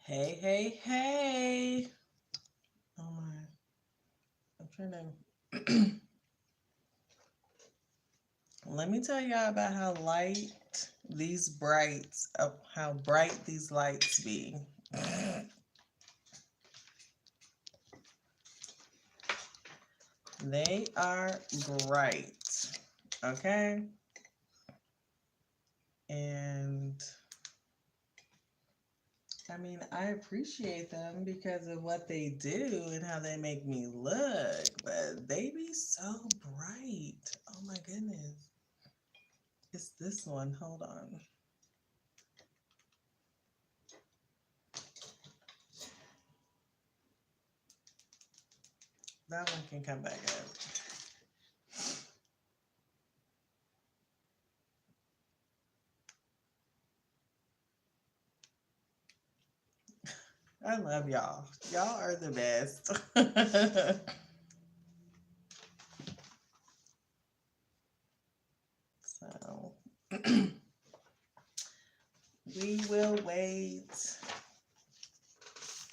Hey, hey, hey. Oh my. I'm trying to let me tell y'all about how bright these lights be. They are bright. Okay? And I mean, I appreciate them because of what they do and how they make me look, but they be so bright. Oh my goodness. It's this one. Hold on. That one can come back up. I love y'all. Y'all are the best. So we will wait.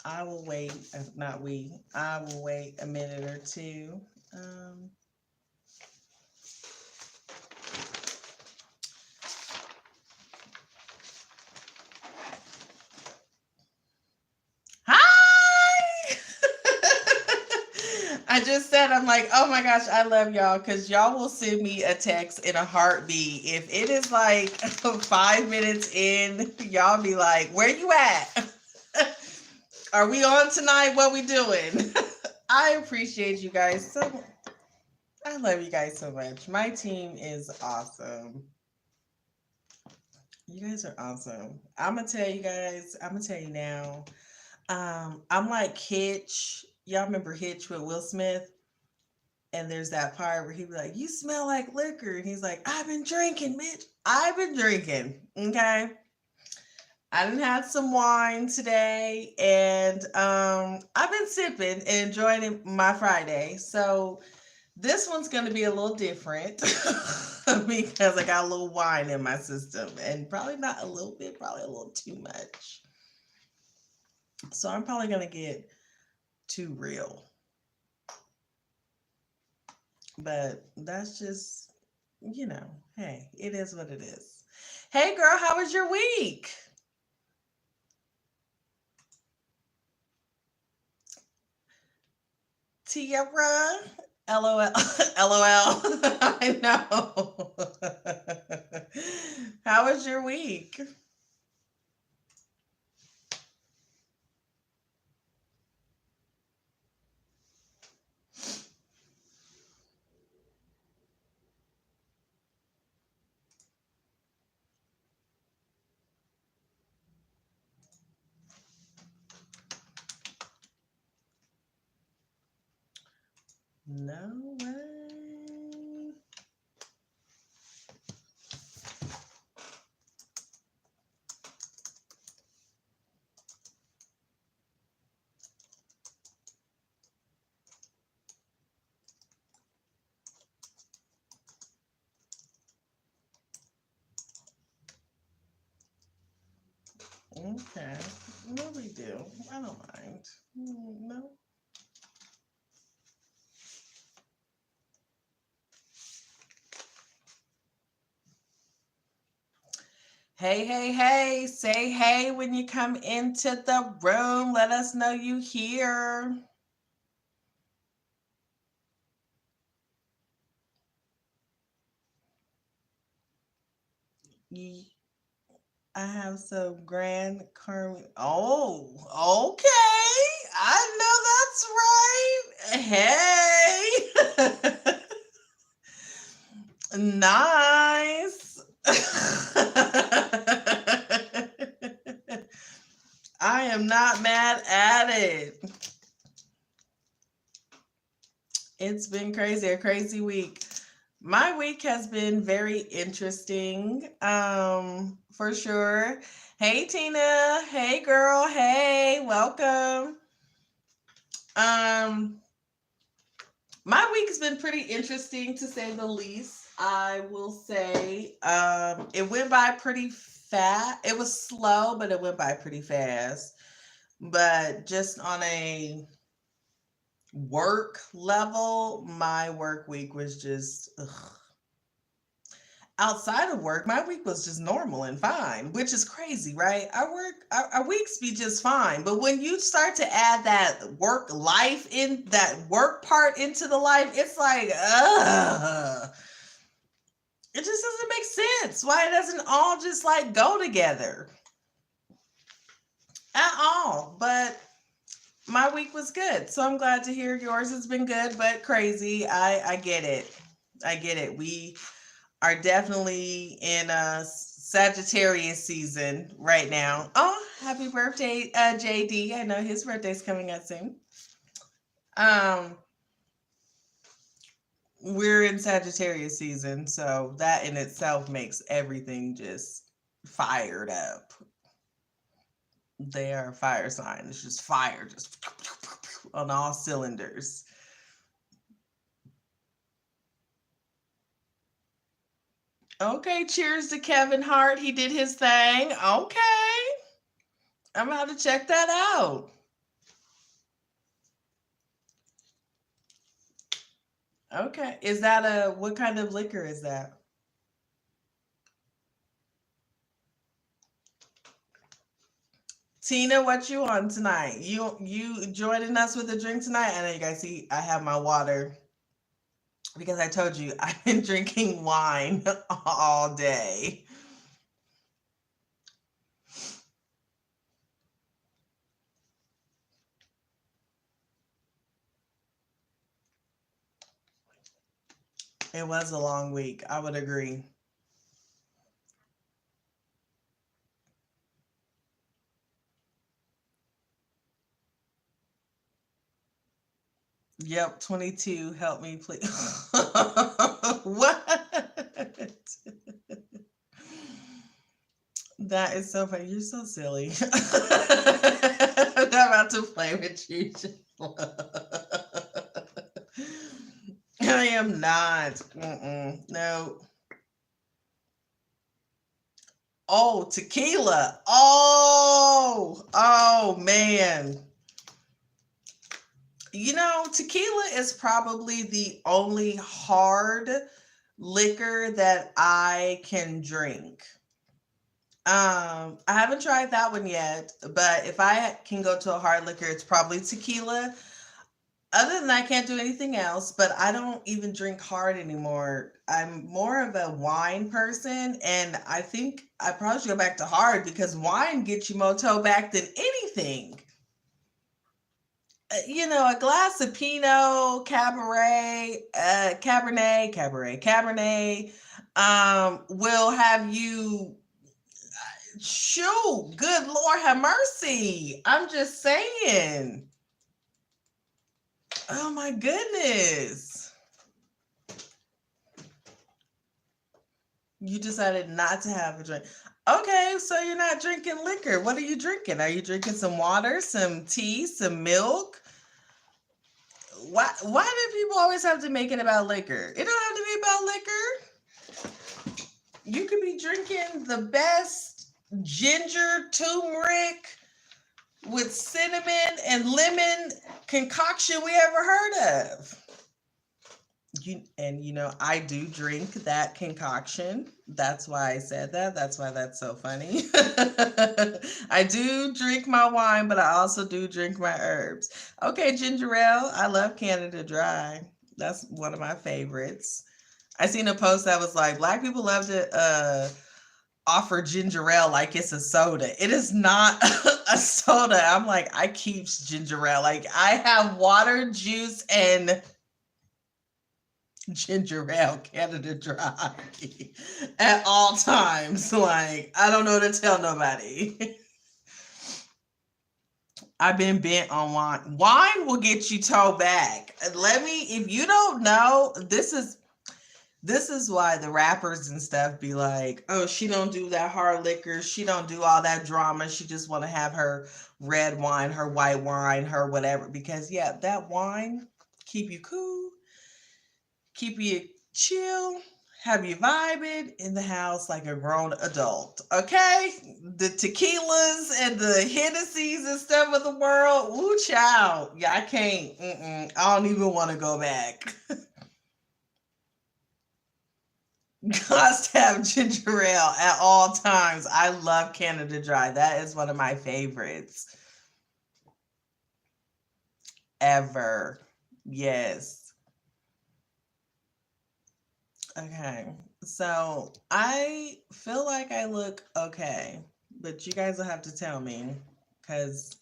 I will wait. Not we. I will wait a minute or two. Um, Hi! I just said, I'm like, oh my gosh, I love y'all because y'all will send me a text in a heartbeat. If it is like 5 minutes in, y'all be like, where you at? Are we on tonight? What we doing? I appreciate you guys so. I love you guys so much. My team is awesome. You guys are awesome. I'm gonna tell you guys. I'm gonna tell you now. I'm like Hitch. Y'all remember Hitch with Will Smith? And there's that part where he be like, "You smell like liquor," and he's like, "I've been drinking, Mitch. I've been drinking." Okay. I done had some wine today, and I've been sipping and enjoying my Friday. So this one's going to be a little different because I got a little wine in my system, and probably not a little bit, probably a little too much. So I'm probably going to get too real, but that's just, hey, it is what it is. Hey, girl, how was your week? Tiara? LOL. LOL. I know. How was your week? No way. Okay. No big deal. I don't mind. No. Hey, hey, hey. Say hey when you come into the room. Let us know you here. Ye- I have some grand Carmen. Oh, okay. I know that's right. Hey. Nice. I am not mad at it. It's been crazy, a crazy week. My week has been very interesting, for sure. Hey, Tina. Hey, girl. Hey, welcome. Um, my week has been pretty interesting to say the least. I will say, it went by pretty fast. It was slow, but it went by pretty fast. But just on a work level, my work week was just ugh. Outside of work, my week was just normal and fine, which is crazy, right? Our weeks be just fine. But when you start to add that work life in that work part into the life, it's like, ugh. It just doesn't make sense. Why it doesn't all just like go together at all. But my week was good. So I'm glad to hear yours has been good, but crazy. I get it. I get it. We are definitely in a Sagittarius season right now. Oh, happy birthday, JD. I know his birthday's coming up soon. Um, we're in Sagittarius season, so that in itself makes everything just fired up. They are a fire sign. It's just fire, just on all cylinders. Okay, cheers to Kevin Hart. He did his thing. Okay. I'm gonna have to check that out. Okay. Is that a what kind of liquor is that? Tina, what you on tonight? You joining us with a drink tonight? I know you guys see I have my water because I told you I've been drinking wine all day. It was a long week. I would agree. Yep, 22. Help me, please. What? That is so funny. You're so silly. I'm not about to play with you. I am not. Mm-mm. No. Oh, tequila. Oh, man. Tequila is probably the only hard liquor that I can drink. I haven't tried that one yet, but if I can go to a hard liquor, it's probably tequila. Other than that, I can't do anything else, but I don't even drink hard anymore. I'm more of a wine person, and I think I probably should go back to hard because wine gets you more toe back than anything. A glass of Pinot, Cabernet, will have you, shoot, good Lord have mercy. I'm just saying. Oh my goodness. You decided not to have a drink. Okay, so you're not drinking liquor. What are you drinking? Are you drinking some water, some tea, some milk? Why do people always have to make it about liquor? It don't have to be about liquor. You could be drinking the best ginger turmeric with cinnamon and lemon concoction we ever heard of. I do drink that concoction. That's why I said that. That's why that's so funny. I do drink my wine, but I also do drink my herbs. Okay, ginger ale. I love Canada Dry. That's one of my favorites. I seen a post that was like, Black people love to offer ginger ale like it's a soda. It is not a soda. I'm like, I keeps ginger ale. Like I have water, juice, and ginger ale Canada Dry at all times. Like, I don't know to tell nobody. I've been bent on wine. Wine will get you toe back. If you don't know, this is why the rappers and stuff be like, oh, she don't do that hard liquor. She don't do all that drama. She just want to have her red wine, her white wine, her whatever. Because yeah, that wine keep you cool, keep you chill, have you vibing in the house like a grown adult, okay? The tequilas and the Hennessy's and stuff of the world, woo child. Yeah, I can't. I don't even want to go back. Must have ginger ale at all times. I love Canada Dry. That is one of my favorites ever. Yes. Okay. So I feel like I look okay, but you guys will have to tell me because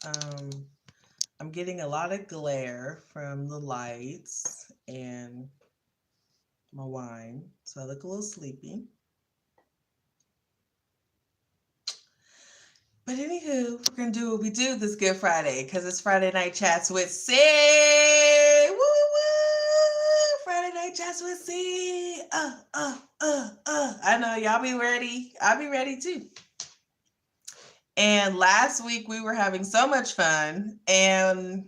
I'm getting a lot of glare from the lights and my wine. So I look a little sleepy. But anywho, we're gonna do what we do this Good Friday because it's Friday Night Chats with C. Woo woo! Friday Night Chats with C. I know y'all be ready. I'll be ready too. And last week we were having so much fun, and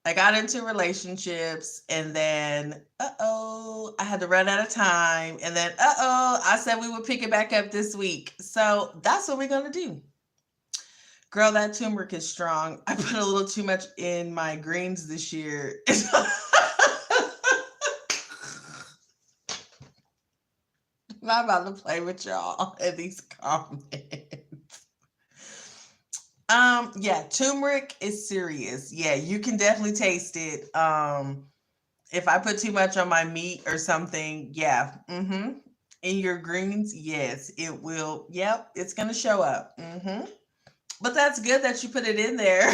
I got into relationships, and then I had to run out of time, and then I said we would pick it back up this week. So that's what we're gonna do. Girl, that turmeric is strong. I put a little too much in my greens this year. I'm about to play with y'all in these comments. Yeah, turmeric is serious. Yeah, you can definitely taste it. If I put too much on my meat or something, yeah. In your greens, yes, it will. Yep, it's gonna show up. But that's good that you put it in there.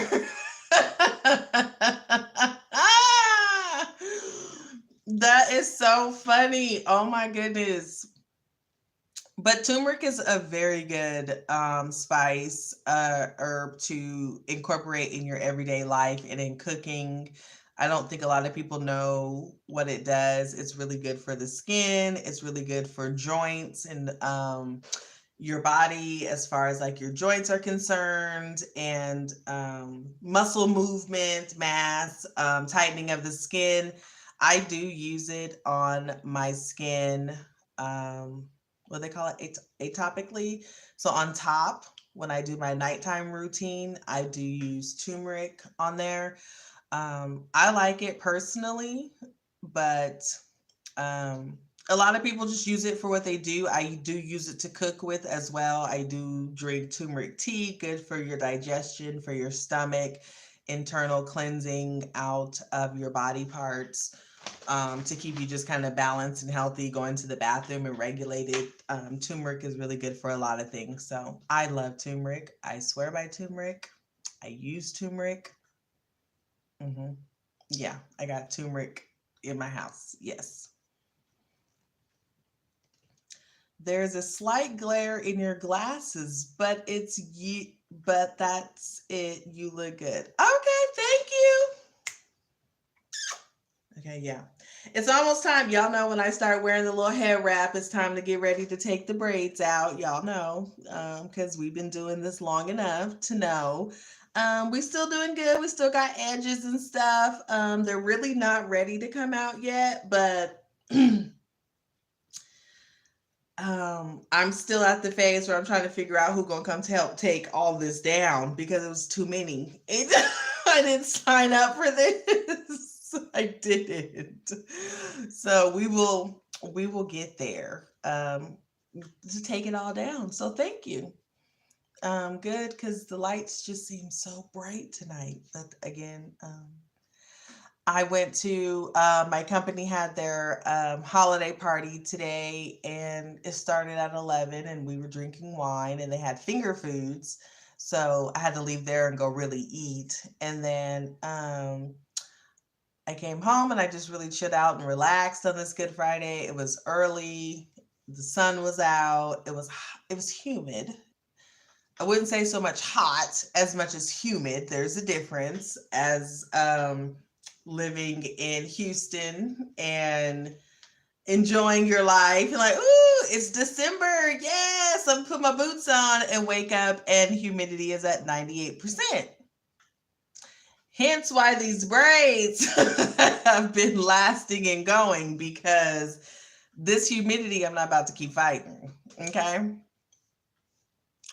That is so funny. Oh my goodness. But turmeric is a very good spice, herb to incorporate in your everyday life and in cooking. I don't think a lot of people know what it does. It's really good for the skin. It's really good for joints and your body as far as like your joints are concerned, and muscle movement, mass, tightening of the skin. I do use it on my skin. What they call it, atopically. So on top, when I do my nighttime routine, I do use turmeric on there. I like it personally, but a lot of people just use it for what they do. I do use it to cook with as well. I do drink turmeric tea, good for your digestion, for your stomach, internal cleansing out of your body parts, to keep you just kind of balanced and healthy, going to the bathroom and regulated. Turmeric is really good for a lot of things. So I love turmeric. I swear by turmeric. I use turmeric. Yeah, I got turmeric in my house. Yes. There's a slight glare in your glasses, but it's you. But that's it. You look good. Okay, thank you. Okay, yeah. It's almost time. Y'all know when I start wearing the little head wrap, it's time to get ready to take the braids out. Y'all know, because we've been doing this long enough to know. We still doing good. We still got edges and stuff. They're really not ready to come out yet, but I'm still at the phase where I'm trying to figure out who's gonna come to help take all this down because it was too many. I didn't sign up for this. I didn't. So we will get there to take it all down. So thank you. Good, because the lights just seem so bright tonight. But again, I went to my company had their holiday party today, and it started at 11, and we were drinking wine, and they had finger foods. So I had to leave there and go really eat. And then I came home and I just really chilled out and relaxed on this Good Friday. It was early. The sun was out. It was humid. I wouldn't say so much hot as much as humid. There's a difference as living in Houston and enjoying your life. You're like, ooh, it's December. Yes, I'm put my boots on and wake up and humidity is at 98%. Hence why these braids have been lasting and going, because This humidity, I'm not about to keep fighting. Okay.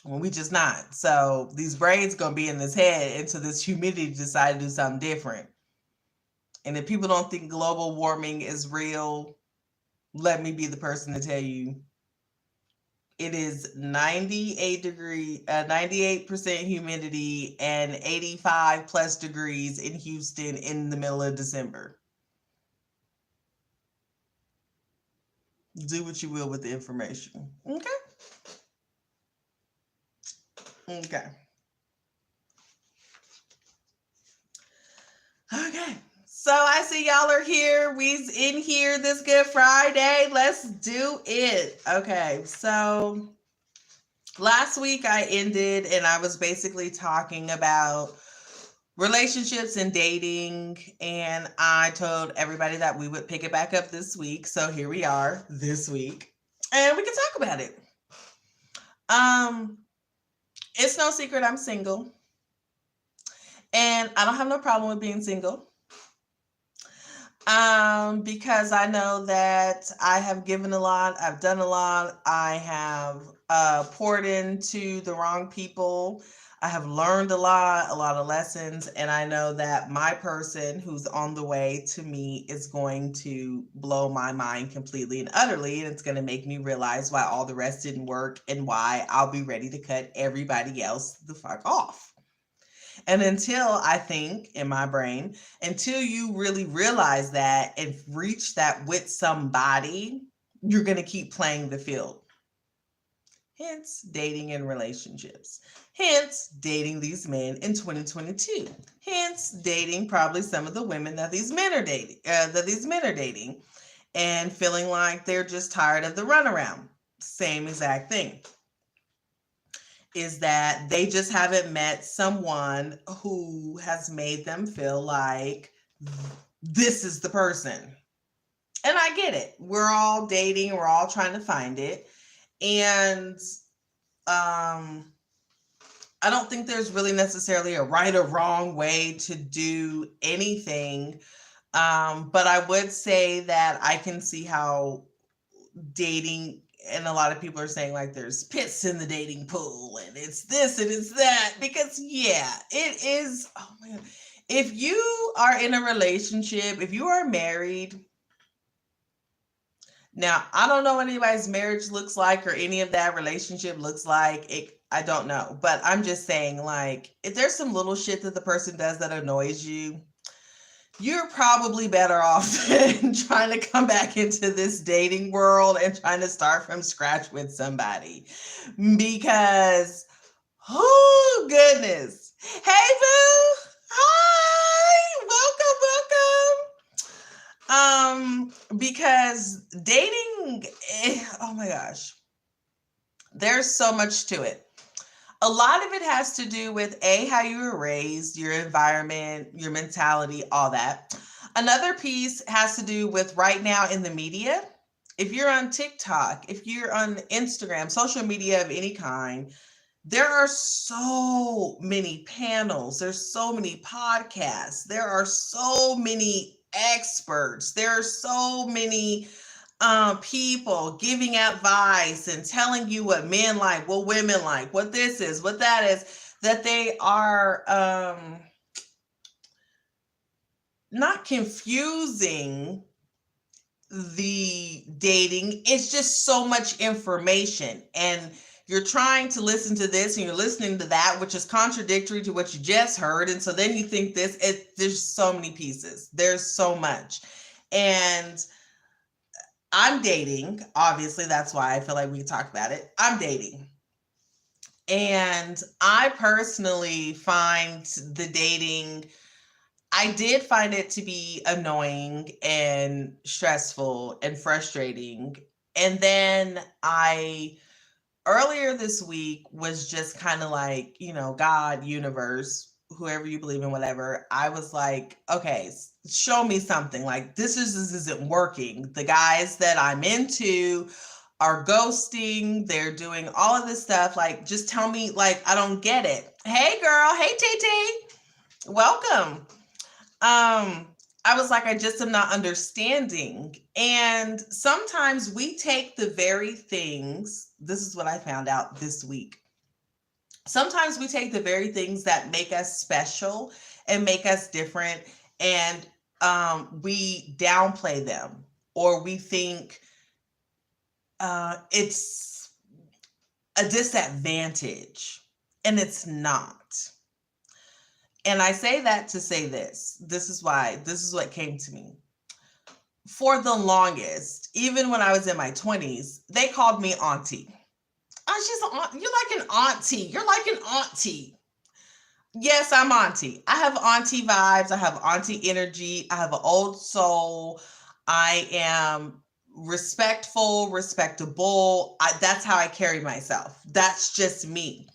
Well, we just not. So these braids gonna be in this head until this humidity decide to do something different. And if people don't think global warming is real, let me be the person to tell you it is 98% humidity and 85 plus degrees in Houston in the middle of December. Do what you will with the information. Okay. Okay. Okay. So I see y'all are here. We's in here this Good Friday. Let's do it. Okay. So last week I ended and I was basically talking about relationships and dating, and I told everybody that we would pick it back up this week. So here we are this week. And we can talk about it. It's no secret I'm single. And I don't have no problem with being single. Because I know that I have given a lot, I've done a lot, I have poured into the wrong people, I have learned a lot of lessons, and I know that my person who's on the way to me is going to blow my mind completely and utterly, and it's going to make me realize why all the rest didn't work and why I'll be ready to cut everybody else the fuck off. And until I think in my brain, until you really realize that and reach that with somebody, you're going to keep playing the field. Hence, dating and relationships. Hence, dating these men in 2022. Hence, dating probably some of the women that these men are dating, and feeling like they're just tired of the runaround. Same exact thing. Is that they just haven't met someone who has made them feel like this is the person. And I get it. We're all dating, we're all trying to find it. And I don't think there's really necessarily a right or wrong way to do anything. But I would say that I can see how dating, and a lot of people are saying like there's pits in the dating pool and it's this and it's that, because yeah, it is. Oh man, if you are in a relationship, if you are married, now I don't know what anybody's marriage looks like or any of that relationship looks like. I don't know, but I'm just saying, like, if there's some little shit that the person does that annoys you, you're probably better off than trying to come back into this dating world and trying to start from scratch with somebody. Because, oh goodness. Hey boo. Hi. Welcome. Because dating, oh my gosh, there's so much to it. A lot of it has to do with how you were raised, your environment, your mentality, all that. Another piece has to do with right now in the media. If you're on TikTok, if you're on Instagram, social media of any kind, there are so many panels, there's so many podcasts, there are so many experts, there are so many people giving advice and telling you what men like, what women like, what this is, what that is, that they are not confusing the dating. It's just so much information, and you're trying to listen to this and you're listening to that, which is contradictory to what you just heard, and so then you think there's so many pieces, there's so much. And I'm dating, obviously, that's why I feel like we can talk about it. I'm dating. And I personally find the dating, I did find it to be annoying and stressful and frustrating. And then earlier this week was just kind of like, God, universe, whoever you believe in, whatever. I was like, okay, show me something. Like, this isn't working. The guys that I'm into are ghosting. They're doing all of this stuff. Like, just tell me, like, I don't get it. Hey girl. Hey TT. Welcome. I I was like, I just am not understanding. And sometimes we take the very things, this is what I found out this week. Sometimes we take the very things that make us special and make us different, and we downplay them, or we think it's a disadvantage, and it's not. And I say that to say this. This is why, this is what came to me. For the longest, even when I was in my 20s, they called me auntie. Oh, you're like an auntie. You're like an auntie. Yes, I'm auntie. I have auntie vibes. I have auntie energy. I have an old soul. I am respectful, respectable. That's how I carry myself. That's just me.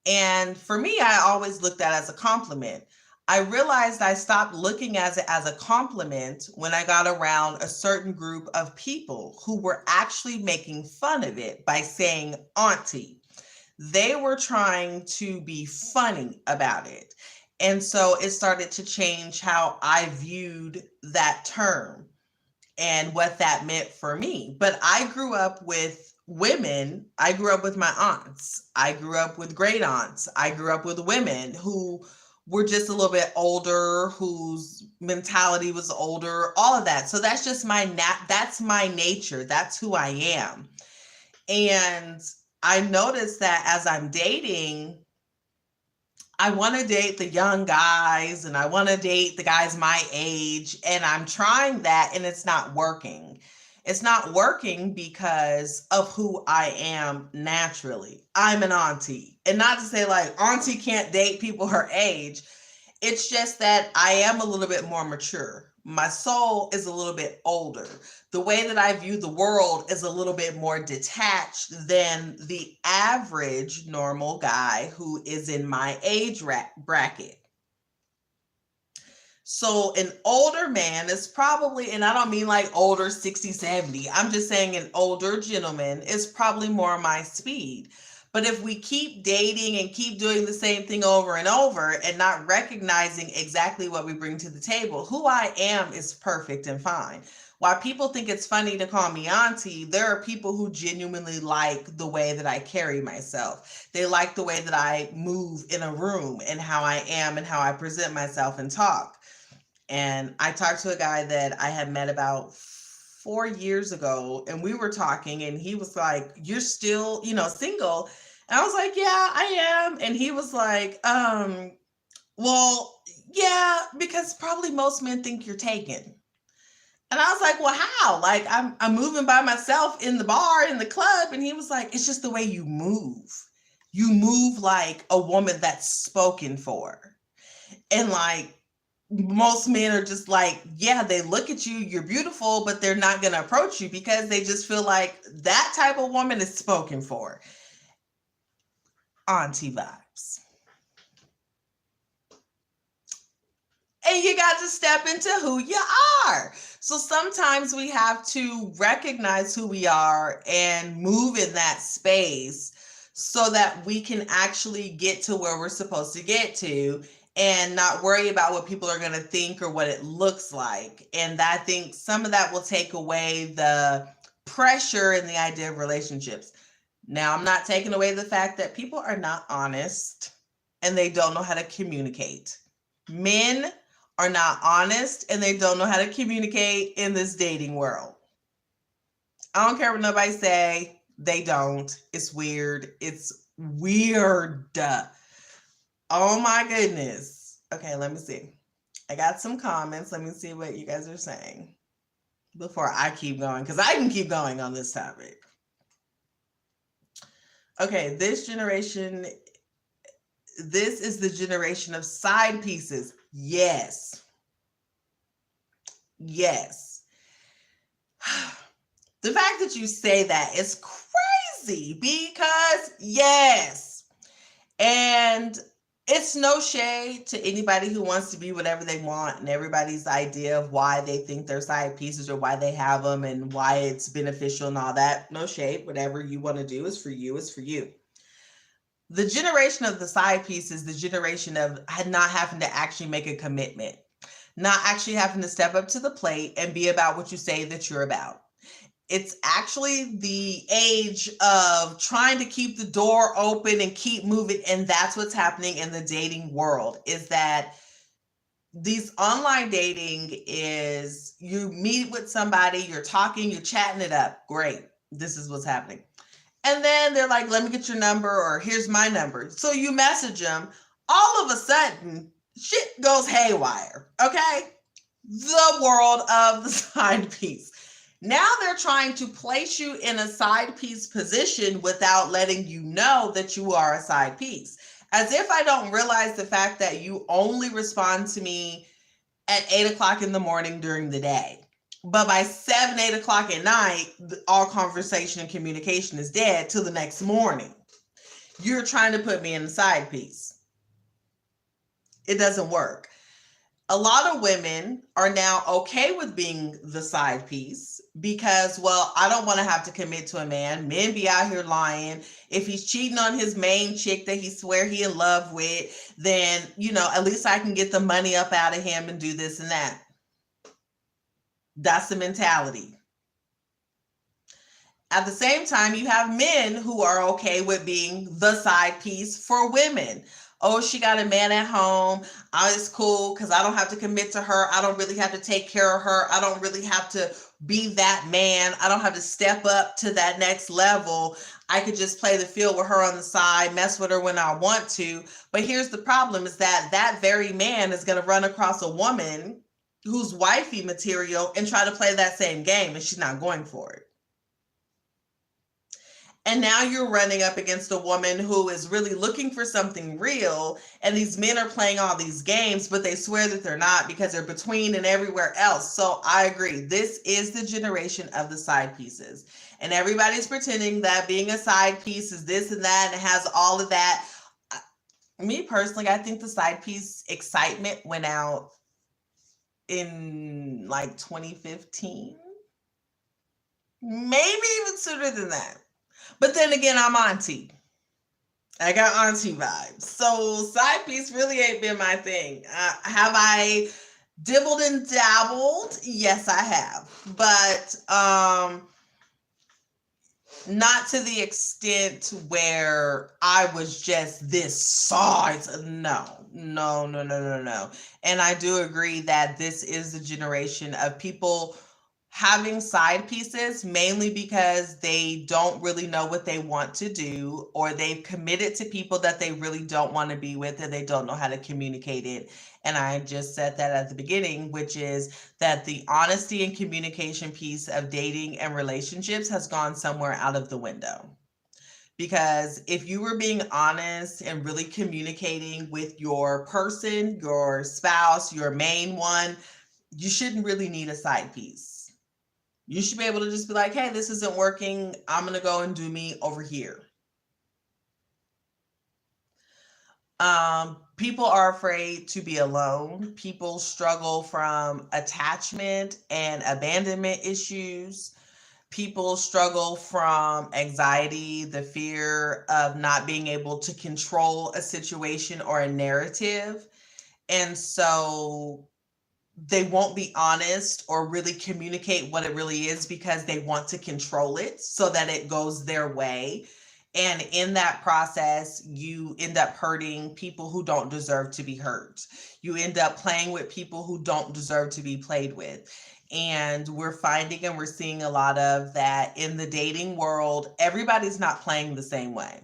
And for me, I always looked at it as a compliment. I realized I stopped looking at it as a compliment when I got around a certain group of people who were actually making fun of it by saying auntie. They were trying to be funny about it. And so it started to change how I viewed that term and what that meant for me. But I grew up with women. I grew up with my aunts. I grew up with great aunts. I grew up with women who were just a little bit older, whose mentality was older, all of that. So that's just that's my nature. That's who I am. And I noticed that as I'm dating, I want to date the young guys and I want to date the guys my age. And I'm trying that and it's not working. It's not working because of who I am naturally. I'm an auntie. And not to say like auntie can't date people her age. It's just that I am a little bit more mature. My soul is a little bit older. The way that I view the world is a little bit more detached than the average normal guy who is in my age bracket. So an older man is probably, and I don't mean like older 60, 70. I'm just saying an older gentleman is probably more my speed. But if we keep dating and keep doing the same thing over and over and not recognizing exactly what we bring to the table, who I am is perfect and fine. While people think it's funny to call me auntie, there are people who genuinely like the way that I carry myself. They like the way that I move in a room and how I am and how I present myself and talk. And I talked to a guy that I had met about 4 years ago, and we were talking, and he was like, "You're still, single?" And I was like, "Yeah, I am." And he was like, well, yeah, because probably most men think you're taken. And I was like, "Well, how? Like, I'm moving by myself in the bar, in the club." And he was like, "It's just the way you move. You move like a woman that's spoken for." And like, most men are just like, yeah, they look at you, you're beautiful, but they're not going to approach you because they just feel like that type of woman is spoken for. Auntie vibes. And you got to step into who you are. So sometimes we have to recognize who we are and move in that space so that we can actually get to where we're supposed to get to and not worry about what people are going to think or what it looks like. And I think some of that will take away the pressure and the idea of relationships. Now, I'm not taking away the fact that people are not honest and they don't know how to communicate. Men are not honest and they don't know how to communicate in this dating world. I don't care what nobody say. They don't. It's weird. It's weird. Oh my goodness. Okay, let me see. I got some comments. Let me see what you guys are saying before I keep going, because I can keep going on this topic. Okay, this is the generation of side pieces. Yes. Yes. The fact that you say that is crazy because yes. And it's no shade to anybody who wants to be whatever they want and everybody's idea of why they think they're side pieces or why they have them and why it's beneficial and all that. No shade. Whatever you want to do is for you, is for you. The generation of the side piece is the generation of not having to actually make a commitment. not actually having to step up to the plate and be about what you say that you're about. It's actually the age of trying to keep the door open and keep moving. And that's what's happening in the dating world, is that these online dating is you meet with somebody, you're talking, you're chatting it up. Great. This is what's happening. And then they're like, let me get your number, or here's my number. So you message them. All of a sudden, shit goes haywire. Okay. The world of the side piece. Now they're trying to place you in a side piece position without letting you know that you are a side piece. As if I don't realize the fact that you only respond to me at 8 o'clock in the morning during the day. But by 7, 8 o'clock at night, all conversation and communication is dead till the next morning. You're trying to put me in a side piece. It doesn't work. A lot of women are now okay with being the side piece because, well, I don't want to have to commit to a man. Men be out here lying. If he's cheating on his main chick that he swear he in love with, then, at least I can get the money up out of him and do this and that. That's the mentality. At the same time, you have men who are okay with being the side piece for women. Oh, she got a man at home. Oh, it's cool because I don't have to commit to her. I don't really have to take care of her. I don't really have to be that man. I don't have to step up to that next level. I could just play the field with her on the side, mess with her when I want to. But here's the problem, is that very man is going to run across a woman who's wifey material and try to play that same game, and she's not going for it. And now you're running up against a woman who is really looking for something real, and these men are playing all these games, but they swear that they're not because they're between and everywhere else. So I agree. This is the generation of the side pieces. And everybody's pretending that being a side piece is this and that, and it has all of that. Me personally, I think the side piece excitement went out in like 2015. Maybe even sooner than that. But then again, I'm auntie. I got auntie vibes. So side piece really ain't been my thing. Have I dibbled and dabbled? Yes, I have. But not to the extent where I was just this size. No. And I do agree that this is the generation of people having side pieces, mainly because they don't really know what they want to do, or they've committed to people that they really don't want to be with, and they don't know how to communicate it. And I just said that at the beginning, which is that the honesty and communication piece of dating and relationships has gone somewhere out of the window. Because if you were being honest and really communicating with your person, your spouse, your main one, you shouldn't really need a side piece. You should be able to just be like, hey, this isn't working. I'm going to go and do me over here. People are afraid to be alone. People struggle from attachment and abandonment issues. People struggle from anxiety, the fear of not being able to control a situation or a narrative. And so they won't be honest or really communicate what it really is because they want to control it so that it goes their way. And in that process, you end up hurting people who don't deserve to be hurt. You end up playing with people who don't deserve to be played with. And we're finding and we're seeing a lot of that in the dating world. Everybody's not playing the same way.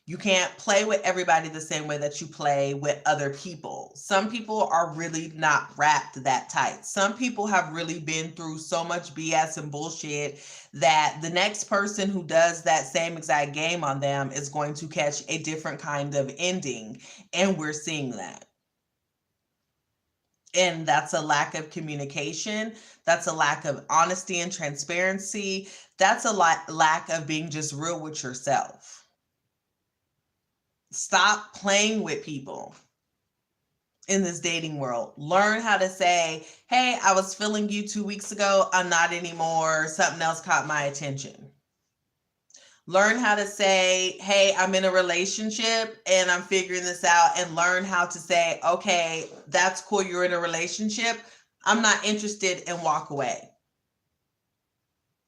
You can't play with everybody the same way that you play with other people. Some people are really not wrapped that tight. Some people have really been through so much BS and bullshit that the next person who does that same exact game on them is going to catch a different kind of ending. And we're seeing that. And that's a lack of communication. That's a lack of honesty and transparency. That's a lack of being just real with yourself. Stop playing with people in this dating world. Learn how to say, hey, I was feeling you 2 weeks ago. I'm not anymore. Something else caught my attention. Learn how to say, hey, I'm in a relationship and I'm figuring this out, and learn how to say, okay, that's cool, you're in a relationship, I'm not interested, and walk away.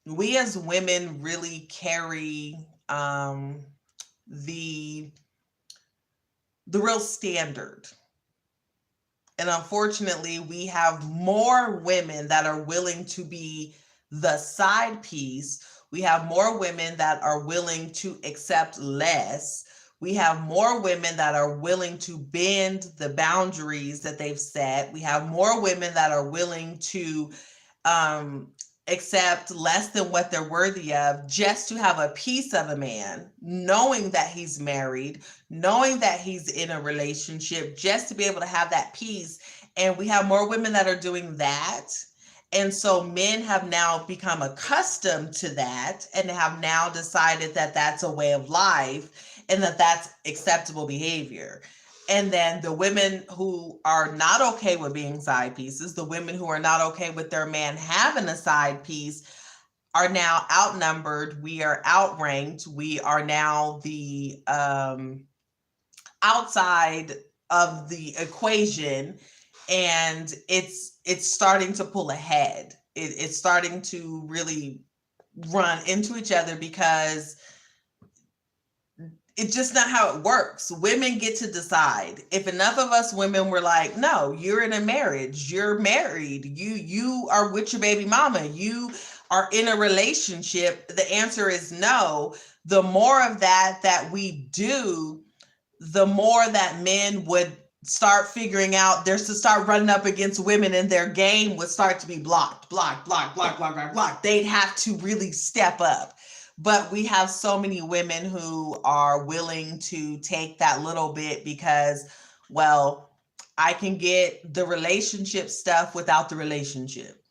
We as women really carry the real standard. And unfortunately, we have more women that are willing to be the side piece. We have more women that are willing to accept less. We have more women that are willing to bend the boundaries that they've set. We have more women that are willing to um, accept less than what they're worthy of just to have a piece of a man, knowing that he's married, knowing that he's in a relationship, just to be able to have that piece. And we have more women that are doing that. And so men have now become accustomed to that and have now decided that that's a way of life and that that's acceptable behavior. And then the women who are not okay with being side pieces, the women who are not okay with their man having a side piece, are now outnumbered. We are outranked. We are now the outside of the equation, and it's starting to pull ahead. It's starting to really run into each other because it's just not how it works. Women get to decide. If enough of us women were like, no, you're in a marriage, you're married, you are with your baby mama, you are in a relationship, the answer is no. The more of that we do, the more that men would start figuring out there's to start running up against women, and their game would start to be blocked. They'd have to really step up. But we have so many women who are willing to take that little bit because, well, I can get the relationship stuff without the relationship.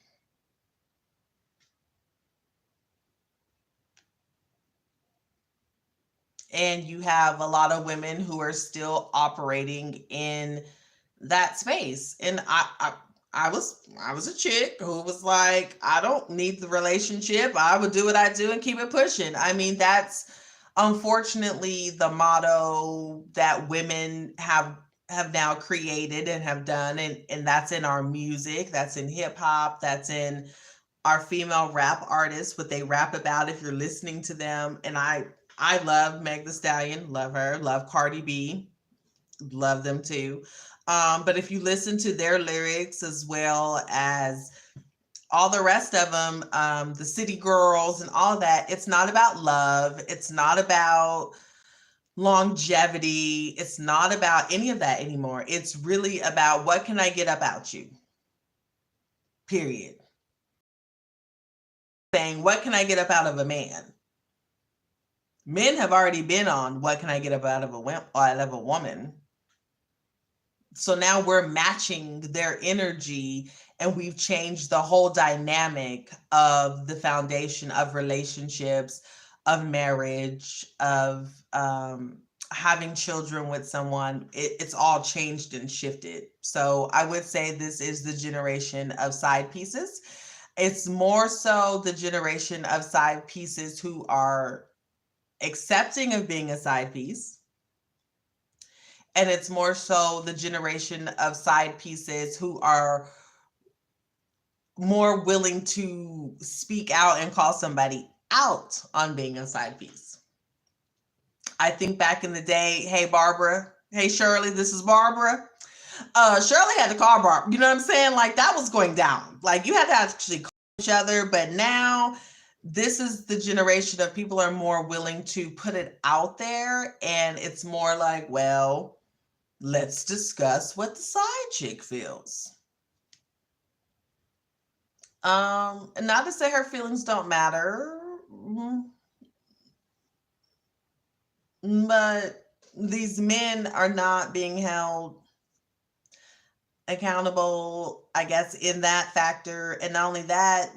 And you have a lot of women who are still operating in that space. And I was a chick who was like, I don't need the relationship. I would do what I do and keep it pushing. I mean, that's unfortunately the motto that women have now created and have done, and that's in our music, that's in hip hop, that's in our female rap artists, what they rap about if you're listening to them. And I love Meg the Stallion, love her, love Cardi B, love them too. But if you listen to their lyrics as well as all the rest of them, the City Girls and all that, it's not about love. It's not about longevity. It's not about any of that anymore. It's really about what can I get about you? Period. Saying, what can I get up out of a man? Men have already been on what can I get up out of a woman. So now we're matching their energy, and we've changed the whole dynamic of the foundation of relationships, of marriage, of having children with someone. It's all changed and shifted. So I would say this is the generation of side pieces. It's more so the generation of side pieces who are accepting of being a side piece. And it's more so the generation of side pieces who are more willing to speak out and call somebody out on being a side piece. I think back in the day, hey, Barbara, hey, Shirley, this is Barbara. Shirley had to call Barbara. You know what I'm saying? Like, that was going down. Like, you had to actually call each other. But now, this is the generation of people are more willing to put it out there. And it's more like, well, let's discuss what the side chick feels. And not to say her feelings don't matter, but these men are not being held accountable, I guess, in that factor. And not only that,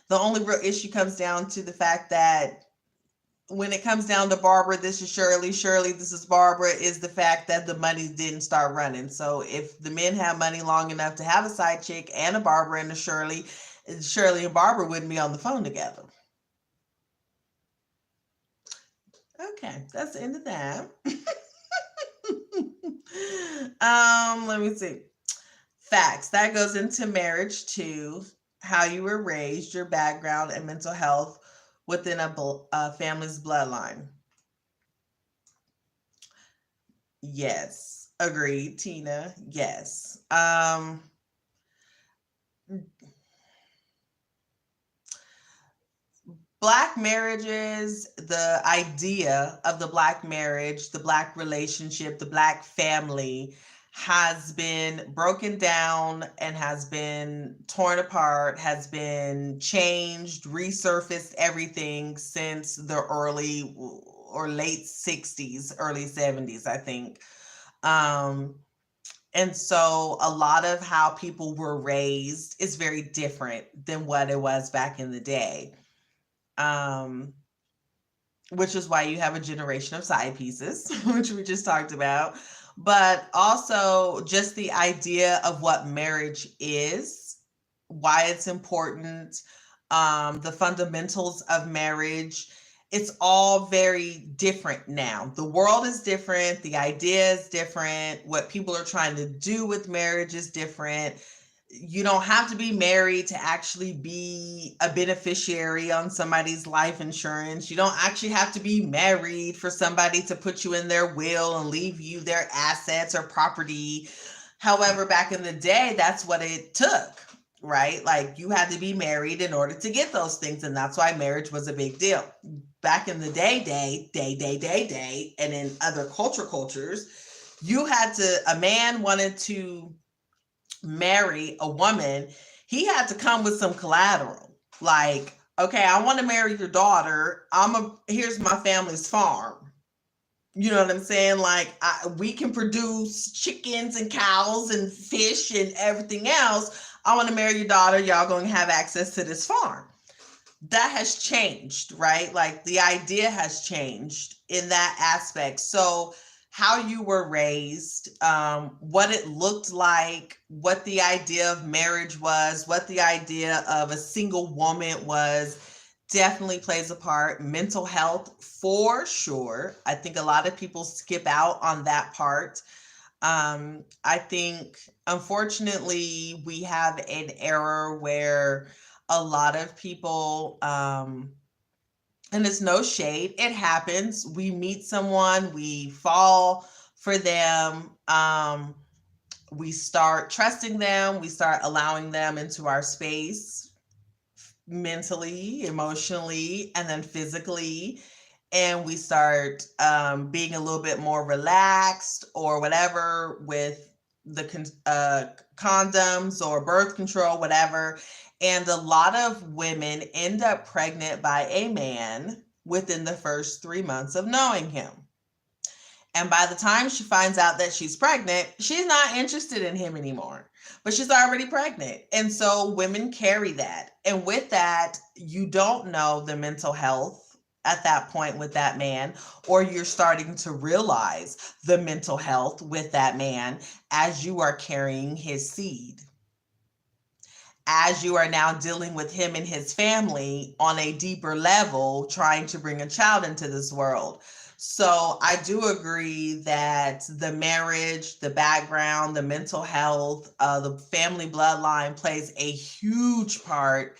the only real issue comes down to the fact that when it comes down to Barbara, this is Shirley, Shirley, this is Barbara, is the fact that the money didn't start running. So if the men have money long enough to have a side chick and a Barbara and a Shirley, Shirley and Barbara wouldn't be on the phone together. Okay, that's the end of that. Let me see. Facts. That goes into marriage too. How you were raised, your background, and mental health within a family's bloodline. Yes. Agreed, Tina. Yes. Black marriages, the idea of the Black marriage, the Black relationship, the Black family has been broken down and has been torn apart, has been changed, resurfaced, everything since the early or late 60s, early 70s, I think. Um, and so a lot of how people were raised is very different than what it was back in the day. Um, which is why you have a generation of side pieces, which we just talked about. But also just the idea of what marriage is, why it's important, the fundamentals of marriage. It's all very different now. The world is different, the idea is different, what people are trying to do with marriage is different. You don't have to be married to actually be a beneficiary on somebody's life insurance. You don't actually have to be married for somebody to put you in their will and leave you their assets or property. However, back in the day, that's what it took, right? Like you had to be married in order to get those things. And that's why marriage was a big deal. Back in the day, and in other cultures, you had to, a man wanted to marry a woman, he had to come with some collateral. Like, okay, I want to marry your daughter. Here's my family's farm. You know what I'm saying? Like, we can produce chickens and cows and fish and everything else. I want to marry your daughter. Y'all going to have access to this farm. That has changed, right? Like the idea has changed in that aspect. So how you were raised, what it looked like, what the idea of marriage was, what the idea of a single woman was, definitely plays a part. Mental health, for sure. I think a lot of people skip out on that part. I think, unfortunately, we have an era where a lot of people, and it's no shade, it happens. We meet someone, we fall for them, we start trusting them, we start allowing them into our space mentally, emotionally, and then physically. And we start being a little bit more relaxed or whatever with the condoms or birth control, whatever. And a lot of women end up pregnant by a man within the first 3 months of knowing him. And by the time she finds out that she's pregnant, she's not interested in him anymore, but she's already pregnant. And so women carry that. And with that, you don't know the mental health at that point with that man, or you're starting to realize the mental health with that man as you are carrying his seed, as you are now dealing with him and his family on a deeper level, trying to bring a child into this world. So I do agree that the marriage, the background, the mental health, the family bloodline plays a huge part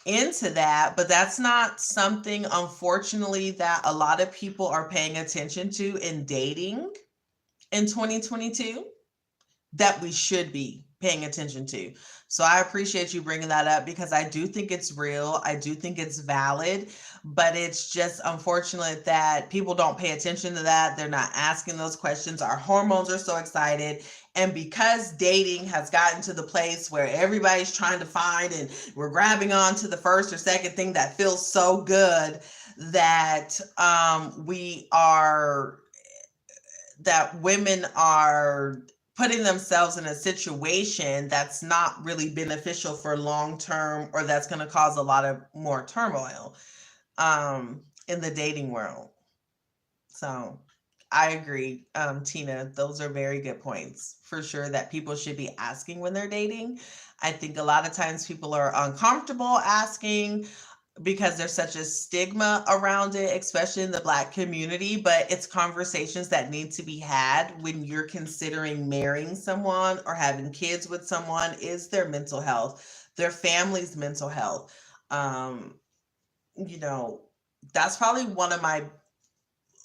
into that. But that's not something, unfortunately, that a lot of people are paying attention to in dating in 2022 that we should be paying attention to. So I appreciate you bringing that up because I do think it's real. I do think it's valid, but it's just unfortunate that people don't pay attention to that. They're not asking those questions. Our hormones are so excited. And because dating has gotten to the place where everybody's trying to find and we're grabbing on to the first or second thing that feels so good that that women are putting themselves in a situation that's not really beneficial for long term, or that's going to cause a lot of more turmoil in the dating world. So I agree, Tina. Those are very good points for sure that people should be asking when they're dating. I think a lot of times people are uncomfortable asking because there's such a stigma around it, especially in the Black community. But it's conversations that need to be had when you're considering marrying someone or having kids with someone, is their mental health, their family's mental health. Um, you know, that's probably one of my,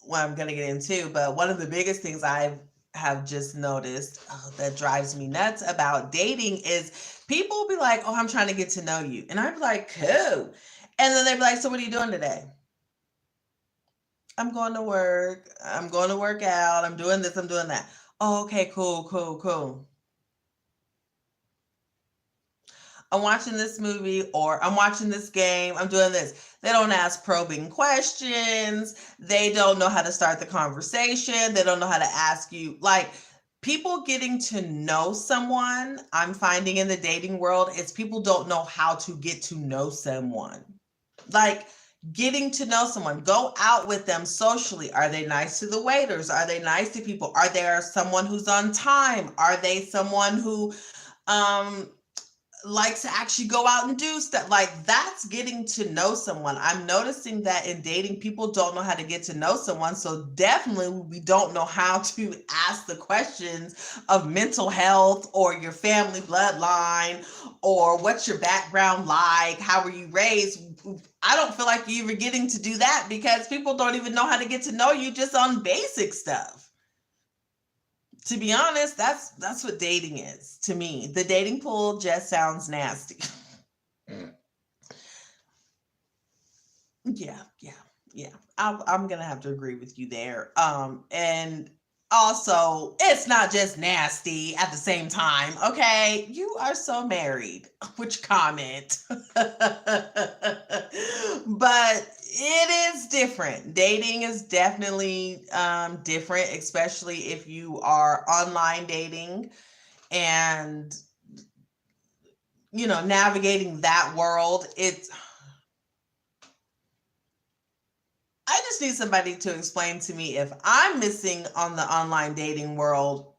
what I'm going to get into, but one of the biggest things I have just noticed that drives me nuts about dating is people will be like, oh, I'm trying to get to know you. And I'd be like, cool. And then they'd be like, so what are you doing today? I'm going to work. I'm going to work out. I'm doing this. I'm doing that. Oh, okay, cool, cool, cool. I'm watching this movie or I'm watching this game. I'm doing this. They don't ask probing questions. They don't know how to start the conversation. They don't know how to ask you. Like, people getting to know someone, I'm finding in the dating world, is people don't know how to get to know someone. Like, getting to know someone, go out with them socially. Are they nice to the waiters? Are they nice to people? Are they someone who's on time? Are they someone who um likes to actually go out and do stuff? Like, that's getting to know someone. I'm noticing that in dating, people don't know how to get to know someone. So definitely we don't know how to ask the questions of mental health or your family bloodline or what's your background like, how were you raised. I don't feel like you're even getting to do that because people don't even know how to get to know you just on basic stuff. To be honest, that's what dating is to me. The dating pool just sounds nasty. Yeah, yeah, yeah. I'm gonna have to agree with you there. And also, it's not just nasty at the same time. Okay, you are so married. Which comment? But it is different. Dating is definitely different, especially if you are online dating and navigating that world. It's I just need somebody to explain to me, if I'm missing on the online dating world,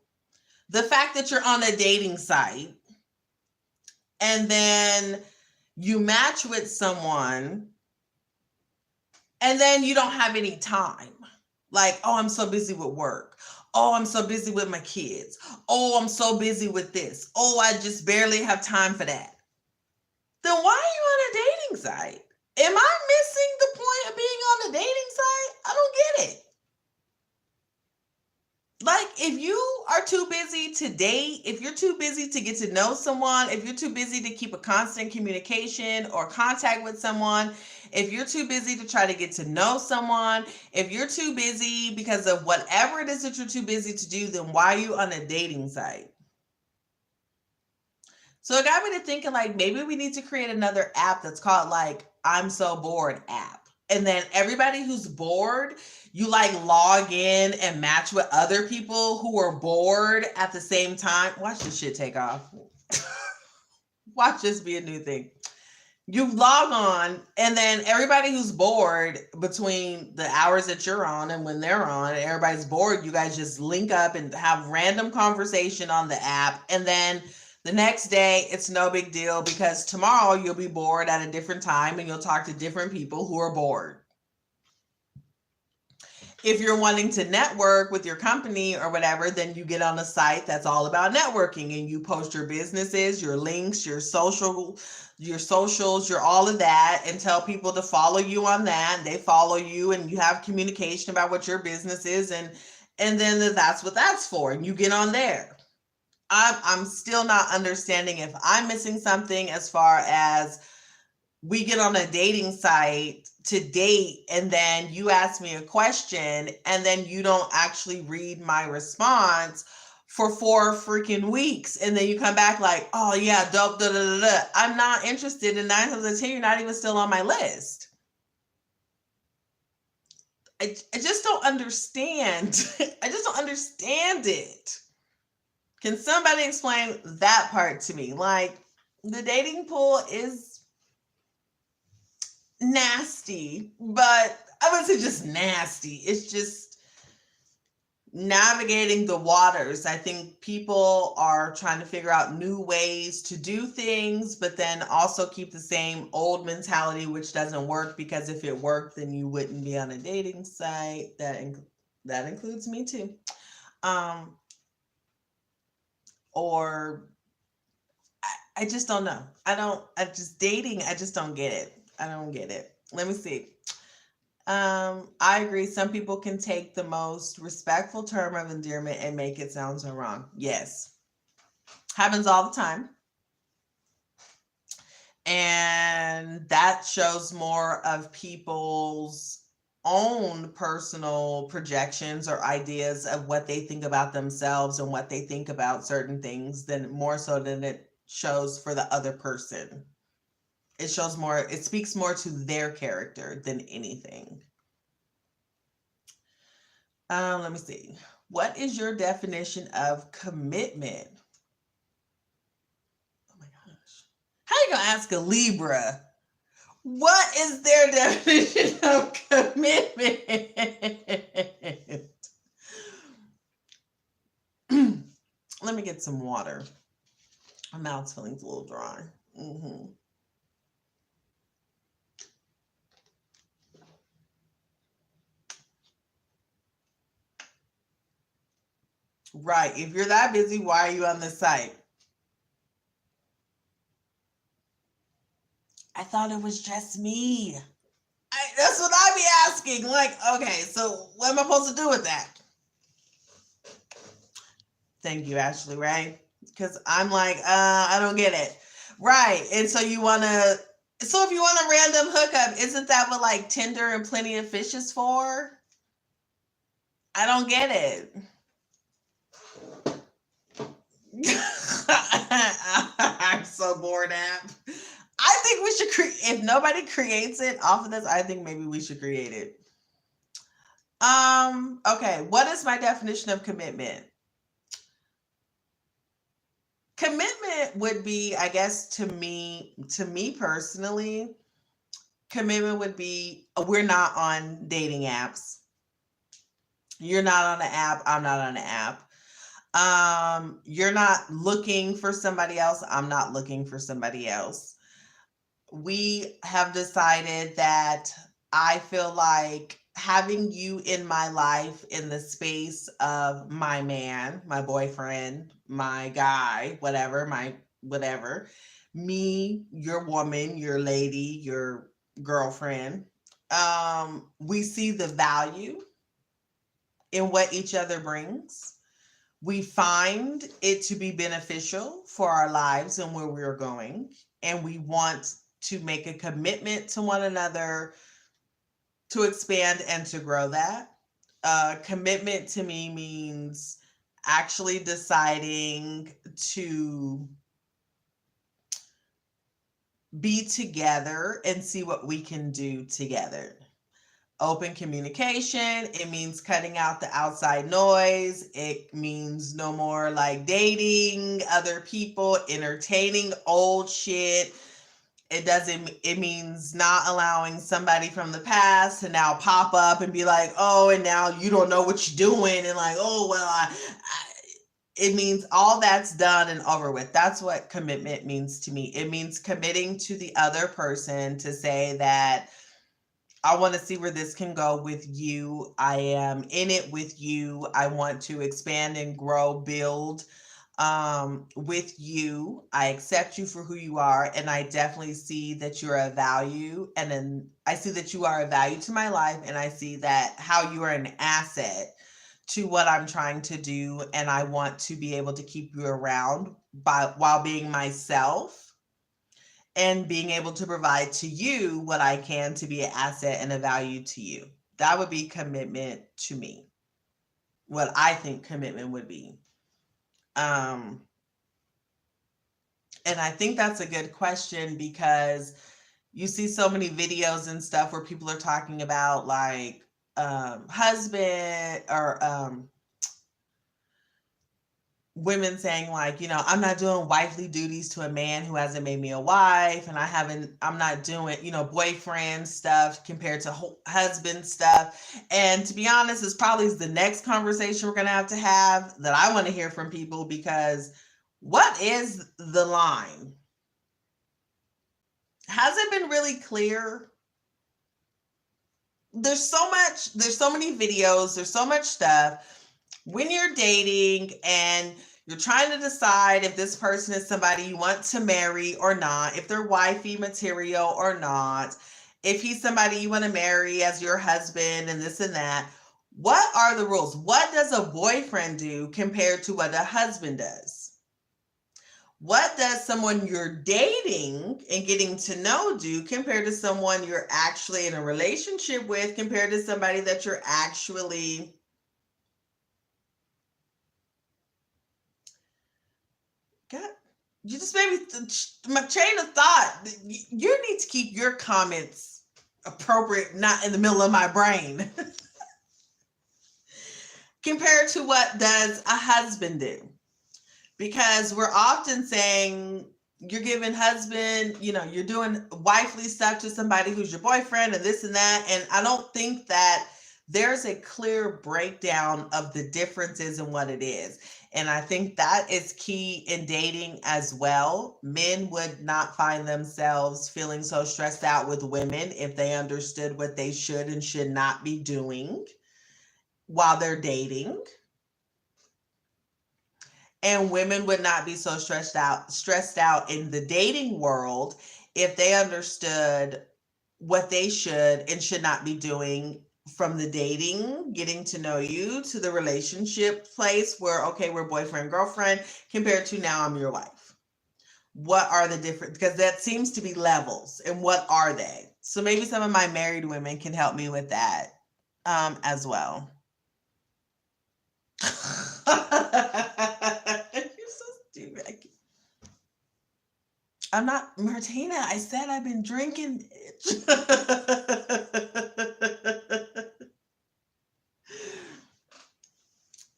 the fact that you're on a dating site and then you match with someone and then you don't have any time. Like, oh, I'm so busy with work. Oh, I'm so busy with my kids. Oh, I'm so busy with this. Oh, I just barely have time for that. Then why are you on a dating site? Am I missing the point of being on a dating site? I don't get it. Like, if you are too busy to date, if you're too busy to get to know someone, if you're too busy to keep a constant communication or contact with someone, if you're too busy to try to get to know someone, if you're too busy because of whatever it is that you're too busy to do, then why are you on a dating site? So it got me to thinking, like, maybe we need to create another app that's called, like, I'm so bored app. And then everybody who's bored, you like log in and match with other people who are bored at the same time. Watch this shit take off. Watch this be a new thing. You log on, and then everybody who's bored between the hours that you're on and when they're on, and everybody's bored, you guys just link up and have random conversation on the app. And then the next day, it's no big deal because tomorrow you'll be bored at a different time and you'll talk to different people who are bored. If you're wanting to network with your company or whatever, then you get on a site that's all about networking and you post your businesses, your links, your socials, your all of that, and tell people to follow you on that. They follow you and you have communication about what your business is, and then that's what that's for. And you get on there. I'm still not understanding if I'm missing something as far as we get on a dating site to date and then you ask me a question and then you don't actually read my response for 4 freaking weeks, and then you come back like, oh yeah, dope, da, da, da, da. I'm not interested, and 9 times out of 10 you're not even still on my list. I just don't understand. I just don't understand it. Can somebody explain that part to me? Like, the dating pool is nasty, but I wouldn't say just nasty. It's just navigating the waters. I think people are trying to figure out new ways to do things, but then also keep the same old mentality, which doesn't work, because if it worked, then you wouldn't be on a dating site. That includes me too. Um, or I just don't know. I just don't get it. I don't get it. Let me see. I agree. Some people can take the most respectful term of endearment and make it sound so wrong. Yes. Happens all the time. And that shows more of people's own personal projections or ideas of what they think about themselves and what they think about certain things, than more so than it shows for the other person. It speaks more to their character than anything. Let me see. What is your definition of commitment? Oh my gosh. How you gonna ask a Libra? What is their definition of commitment? Let me get some water. My mouth's feeling a little dry. Right. If you're that busy, why are you on this site? I thought it was just me. That's what I be asking. Like, okay, so what am I supposed to do with that? Thank you, Ashley, right? Because I'm like, I don't get it. Right. And so if you want a random hookup, isn't that what like Tinder and Plenty of Fish is for? I don't get it. I'm so bored, app. I think we should if nobody creates it off of this, I think maybe we should create it. Okay, what is my definition of commitment? Commitment would be, I guess, to me personally, commitment would be, we're not on dating apps. You're not on an app, I'm not on an app. You're not looking for somebody else, I'm not looking for somebody else. We have decided that I feel like having you in my life, in the space of my man, my boyfriend, my guy, whatever, me, your woman, your lady, your girlfriend, we see the value in what each other brings. We find it to be beneficial for our lives and where we're going. And we want to make a commitment to one another to expand and to grow that. Commitment to me means actually deciding to be together and see what we can do together. Open communication. It means cutting out the outside noise. It means no more like dating other people, entertaining old shit. It means not allowing somebody from the past to now pop up and be like, oh, and now you don't know what you're doing. And like, oh, well, it means all that's done and over with. That's what commitment means to me. It means committing to the other person to say that I want to see where this can go with you. I am in it with you. I want to expand and grow, build with you. I accept you for who you are. And I definitely see that you're a value. And then I see that you are a value to my life. And I see that how you are an asset to what I'm trying to do. And I want to be able to keep you around while being myself and being able to provide to you what I can to be an asset and a value to you. That would be commitment to me. What I think commitment would be. And I think that's a good question, because you see so many videos and stuff where people are talking about like husband or women saying like, I'm not doing wifely duties to a man who hasn't made me a wife, and I'm not doing, boyfriend stuff compared to husband stuff. And to be honest, it's probably the next conversation we're going to have that I want to hear from people, because what is the line? Has it been really clear? There's so many videos, there's so much stuff when you're dating and you're trying to decide if this person is somebody you want to marry or not, if they're wifey material or not, if he's somebody you want to marry as your husband and this and that. What are the rules? What does a boyfriend do compared to what a husband does? What does someone you're dating and getting to know do compared to someone you're actually in a relationship with, compared to somebody that you're actually got? You just made me my train of thought. You need to keep your comments appropriate, not in the middle of my brain. Compared to what does a husband do? Because we're often saying you're giving husband, you're doing wifely stuff to somebody who's your boyfriend and this and that. And I don't think that there's a clear breakdown of the differences in what it is. And I think that is key in dating as well. Men would not find themselves feeling so stressed out with women if they understood what they should and should not be doing while they're dating. And women would not be so stressed out in the dating world if they understood what they should and should not be doing, from the dating, getting to know you, to the relationship place where, okay, we're boyfriend, girlfriend, compared to now I'm your wife. What are the different, because that seems to be levels, and what are they? So maybe some of my married women can help me with that as well. You're so stupid. I'm not Martina. I said I've been drinking.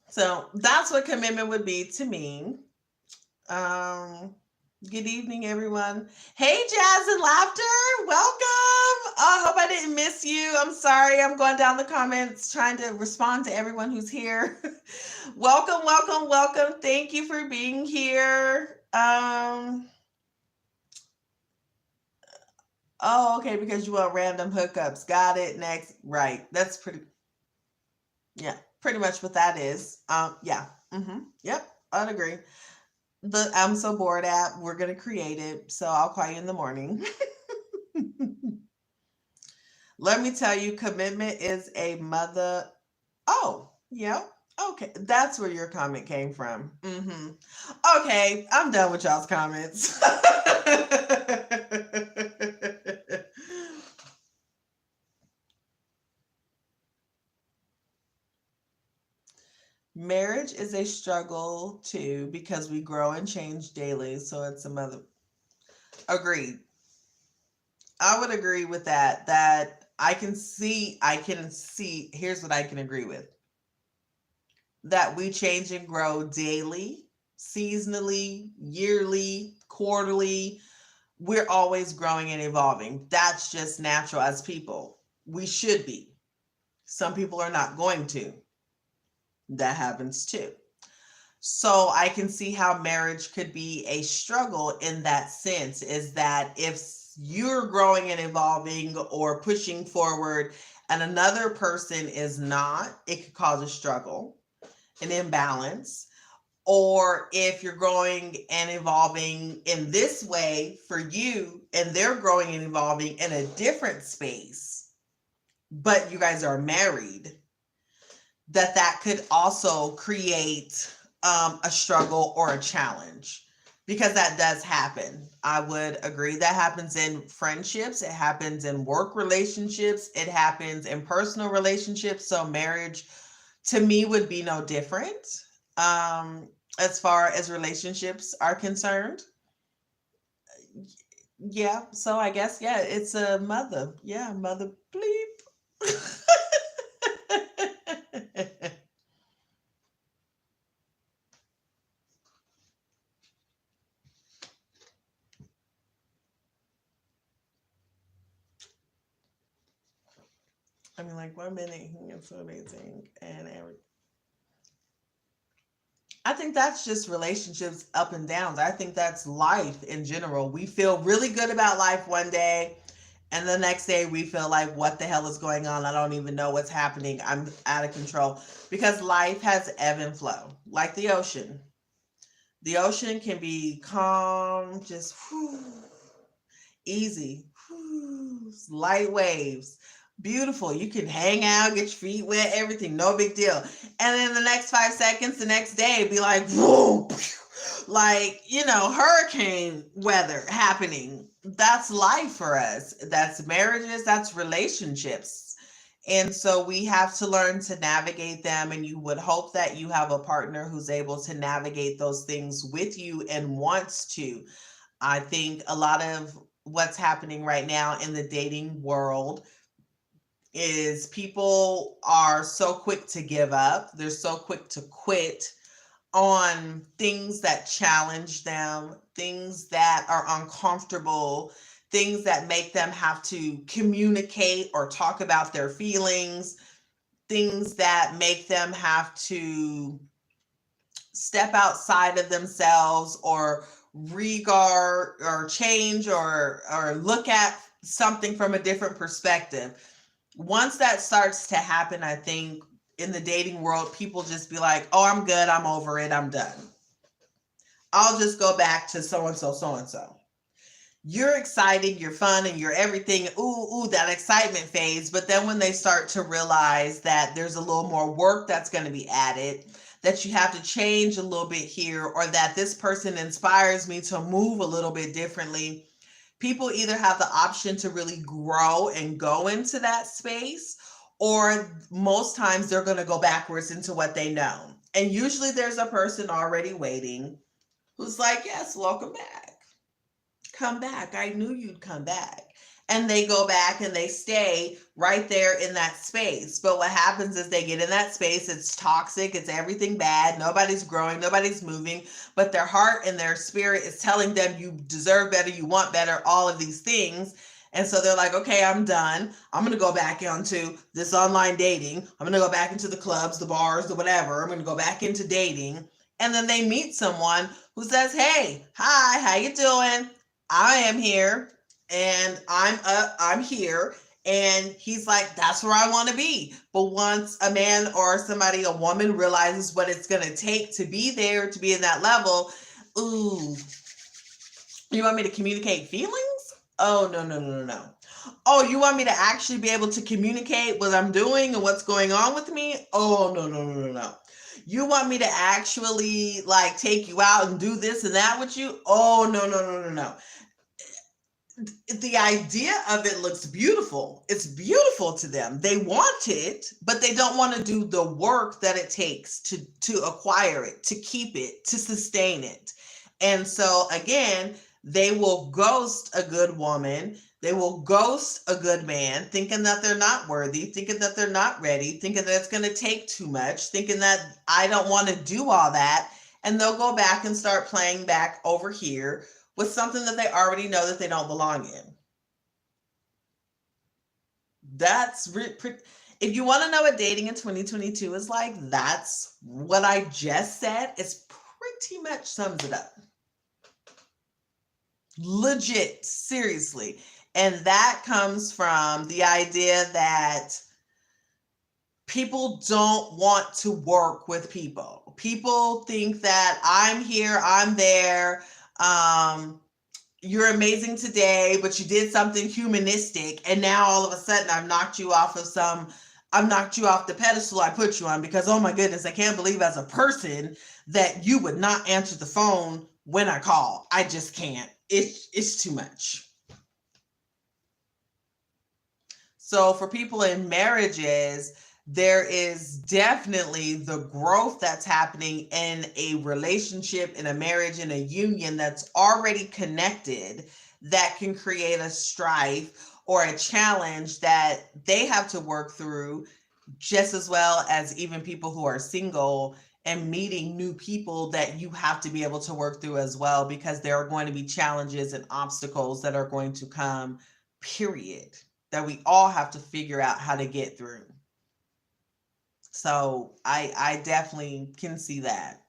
So that's what commitment would be to me. Good evening, everyone. Hey, Jazz and Laughter, welcome. I hope I didn't miss you. I'm sorry. I'm going down the comments trying to respond to everyone who's here. Welcome, welcome, welcome. Thank you for being here. Oh, okay, because you want random hookups. Got it. Next. Right. That's pretty much what that is. Yeah. Yep. I'd agree. The I'm so bored app, we're going to create it. So I'll call you in the morning. Let me tell you, commitment is a mother. Oh, yeah. Okay. That's where your comment came from. Okay. I'm done with y'all's comments. Marriage is a struggle too, because we grow and change daily. So it's a mother. Agreed. I would agree with that. That I can see, here's what I can agree with. That we change and grow daily, seasonally, yearly, quarterly. We're always growing and evolving. That's just natural as people. We should be. Some people are not going to. That happens too. So I can see how marriage could be a struggle in that sense, is that if you're growing and evolving or pushing forward and another person is not, it could cause a struggle, an imbalance. Or if you're growing and evolving in this way for you and they're growing and evolving in a different space, but you guys are married, that could also create a struggle or a challenge, because that does happen. I would agree. That happens in friendships. It happens in work relationships. It happens in personal relationships. So marriage to me would be no different as far as relationships are concerned. Yeah. So I guess, yeah, it's a mother. Yeah. Mother bleep. I mean, like 1 minute he is so amazing, and I think that's just relationships up and downs. I think that's life in general. We feel really good about life one day, and the next day we feel like, what the hell is going on? I don't even know what's happening. I'm out of control. Because life has ebb and flow, like the ocean. The ocean can be calm, just whew, easy, whew, light waves. Beautiful. You can hang out, get your feet wet, everything, no big deal. And then the next 5 seconds, the next day, be like, whoa, like, hurricane weather happening. That's life for us. That's marriages, that's relationships. And so we have to learn to navigate them. And you would hope that you have a partner who's able to navigate those things with you and wants to. I think a lot of what's happening right now in the dating world is people are so quick to give up. They're so quick to quit on things that challenge them, things that are uncomfortable, things that make them have to communicate or talk about their feelings, things that make them have to step outside of themselves or regard or change or look at something from a different perspective. Once that starts to happen, I think in the dating world, people just be like, oh, I'm good, I'm over it, I'm done. I'll just go back to so and so, so and so. You're exciting, you're fun, and you're everything. Ooh, that excitement phase. But then when they start to realize that there's a little more work that's going to be added, that you have to change a little bit here, or that this person inspires me to move a little bit differently, people either have the option to really grow and go into that space, or most times they're going to go backwards into what they know. And usually there's a person already waiting who's like, yes, welcome back. Come back. I knew you'd come back. And they go back and they stay right there in that space. But what happens is they get in that space, it's toxic, it's everything bad, nobody's growing, nobody's moving, but their heart and their spirit is telling them you deserve better, you want better, all of these things. And so they're like, okay, I'm done. I'm going to go back into this online dating. I'm going to go back into the clubs, the bars, the whatever. I'm going to go back into dating. And then they meet someone who says, hey, hi, how you doing? I am here and I'm here. And he's like, that's where I want to be. But once a man or somebody, a woman realizes what it's going to take to be there, to be in that level, ooh, you want me to communicate feelings? Oh, no, no, no, no, no. Oh, you want me to actually be able to communicate what I'm doing and what's going on with me? Oh, no, no, no, no, no. You want me to actually like take you out and do this and that with you? Oh, no, no, no, no, no. The idea of it looks beautiful. It's beautiful to them. They want it, but they don't want to do the work that it takes to acquire it, to keep it, to sustain it. And so again, they will ghost a good woman. They will ghost a good man, thinking that they're not worthy, thinking that they're not ready, thinking that it's going to take too much, thinking that I don't want to do all that. And they'll go back and start playing back over here with something that they already know that they don't belong in. If you want to know what dating in 2022 is like, that's what I just said. It's pretty much sums it up. Legit, seriously. And that comes from the idea that people don't want to work with people. People think that I'm here, I'm there. You're amazing today, but you did something humanistic, and now all of a sudden I've knocked you off the pedestal I put you on, because oh my goodness, I can't believe as a person that you would not answer the phone when I call. I just can't. It's too much. So for people in marriages, there is definitely the growth that's happening in a relationship, in a marriage, in a union that's already connected, that can create a strife or a challenge that they have to work through, just as well as even people who are single and meeting new people that you have to be able to work through as well, because there are going to be challenges and obstacles that are going to come, period. that we all have to figure out how to get through. So I definitely can see that.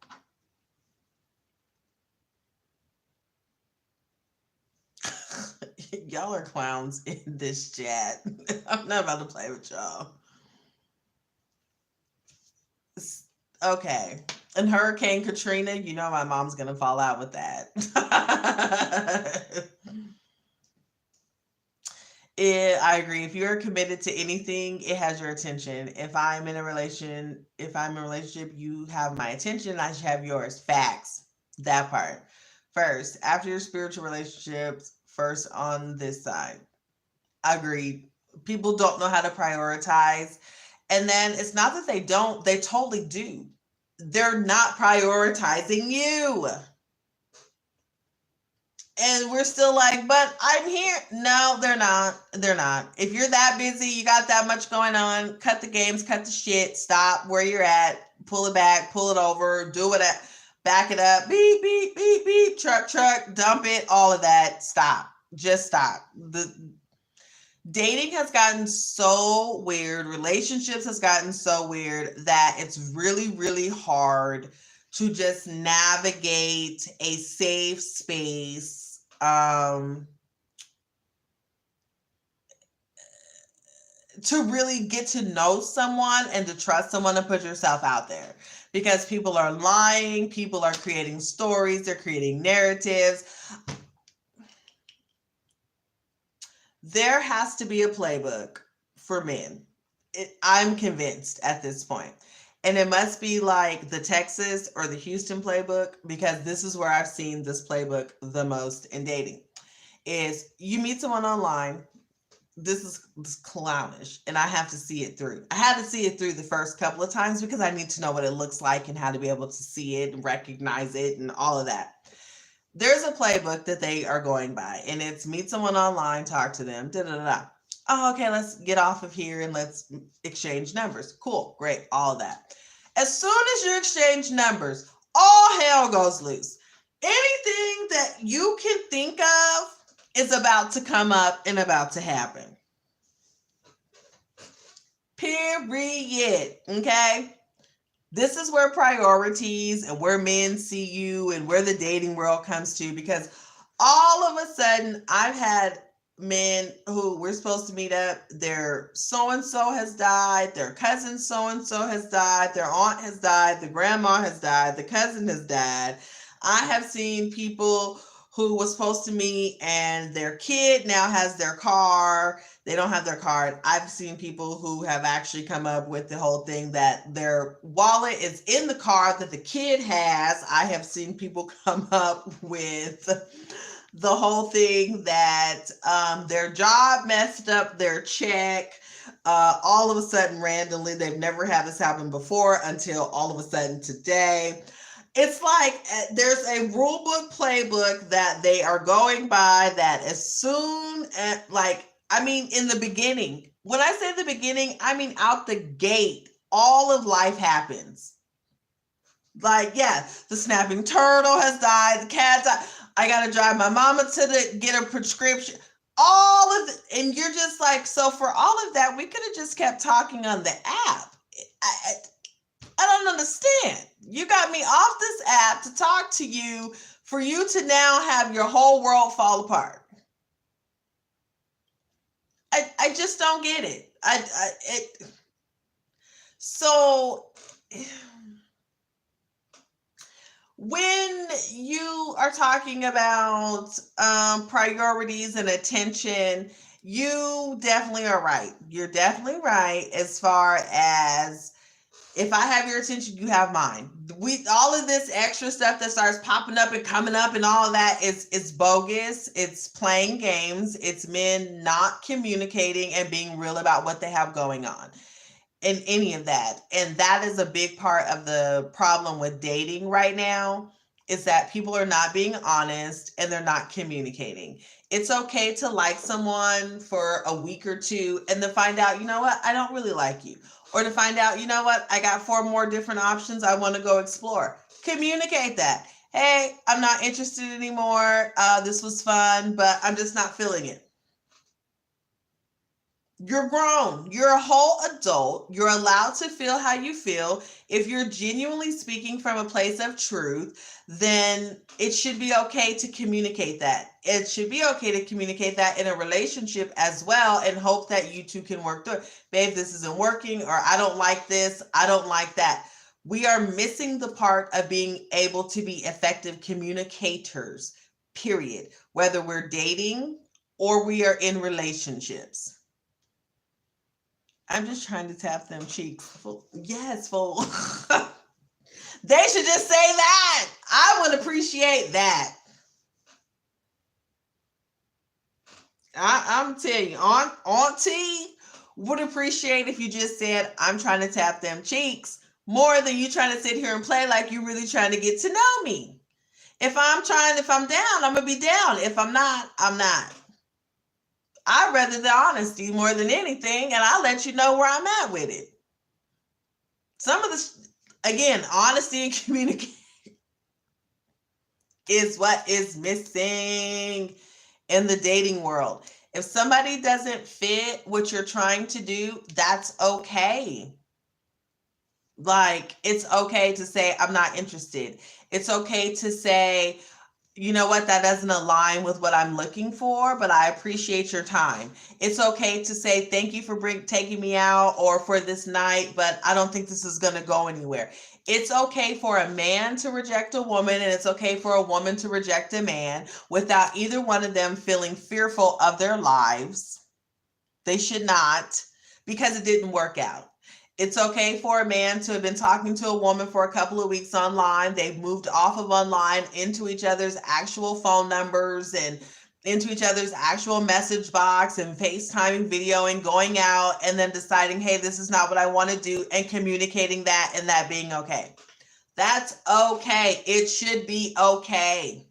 Y'all are clowns in this chat. I'm not about to play with y'all. Okay. And Hurricane Katrina, you know my mom's gonna fall out with that. I agree. If you're committed to anything, it has your attention. If I'm in a relationship, you have my attention, I should have yours. Facts. That part. First, after your spiritual relationships, first on this side. Agreed. People don't know how to prioritize. And then it's not that they don't, they totally do. They're not prioritizing you. And we're still like, but I'm here. No, they're not. They're not. If you're that busy, you got that much going on, cut the games, cut the shit, stop where you're at, pull it back, pull it over, do it, back it up, beep, beep, beep, beep, truck, dump it, all of that. Stop. Just stop. The dating has gotten so weird, relationships has gotten so weird that it's really, really hard to just navigate a safe space, to really get to know someone and to trust someone and put yourself out there, because people are lying, people are creating stories, they're creating narratives. There has to be a playbook for men. I'm convinced at this point. And it must be like the Texas or the Houston playbook, because this is where I've seen this playbook the most in dating. Is you meet someone online, this is clownish, and I have to see it through. I had to see it through the first couple of times because I need to know what it looks like and how to be able to see it and recognize it and all of that. There's a playbook that they are going by, and it's meet someone online, talk to them, da da da. Oh, okay, let's get off of here and let's exchange numbers. Cool, great, all of that. As soon as you exchange numbers, all hell goes loose. Anything that you can think of is about to come up and about to happen. Period. Okay? This is where priorities and where men see you and where the dating world comes to, because all of a sudden I've had men who we're supposed to meet up, their so-and-so has died, their cousin so-and-so has died, their aunt has died, the grandma has died, the cousin has died. I have seen people who was supposed to meet and their kid now has their car. They don't have their card. I've seen people who have actually come up with the whole thing that their wallet is in the car that the kid has. I have seen people come up with the whole thing that their job messed up their check. All of a sudden, randomly, they've never had this happen before until all of a sudden today. It's like there's a rule book playbook that they are going by, that as soon as, like, I mean, in the beginning, when I say the beginning, I mean out the gate, all of life happens. Like, yeah, the snapping turtle has died, the cat died. I got to drive my mama to get a prescription. All of it. And you're just like, so for all of that, we could have just kept talking on the app. I don't understand. You got me off this app to talk to you for you to now have your whole world fall apart. I just don't get it. So when you are talking about priorities and attention, you definitely are right. You're definitely right as far as, if I have your attention, you have mine. All of this extra stuff that starts popping up and coming up and all of that is bogus. It's playing games. It's men not communicating and being real about what they have going on in any of that. And that is a big part of the problem with dating right now, is that people are not being honest and they're not communicating. It's okay to like someone for a week or two and then find out, you know what, I don't really like you. Or to find out, you know what, I got 4 more different options I want to go explore. Communicate that. Hey, I'm not interested anymore. This was fun, but I'm just not feeling it. You're grown. You're a whole adult. You're allowed to feel how you feel. If you're genuinely speaking from a place of truth, then it should be okay to communicate that. It should be okay to communicate that in a relationship as well and hope that you two can work through it. Babe, this isn't working, or I don't like this. I don't like that. We are missing the part of being able to be effective communicators, period. Whether we're dating or we are in relationships. I'm just trying to tap them cheeks. Yes, fool. They should just say that. I would appreciate that. I'm telling you, Auntie would appreciate if you just said, I'm trying to tap them cheeks, more than you trying to sit here and play like you really trying to get to know me. If I'm down, I'm going to be down. If I'm not, I'm not. I'd rather the honesty more than anything, and I'll let you know where I'm at with it. Some of the, again, honesty and communication is what is missing in the dating world. If somebody doesn't fit what you're trying to do, that's okay. Like, it's okay to say, I'm not interested. It's okay to say, you know what, that doesn't align with what I'm looking for, but I appreciate your time. It's okay to say thank you for taking me out or for this night, but I don't think this is going to go anywhere. It's okay for a man to reject a woman, and it's okay for a woman to reject a man without either one of them feeling fearful of their lives. They should not, because it didn't work out. It's okay for a man to have been talking to a woman for a couple of weeks online. They've moved off of online into each other's actual phone numbers and into each other's actual message box and FaceTiming, video, and going out, and then deciding, hey, this is not what I want to do, and communicating that and that being okay. That's okay. It should be okay.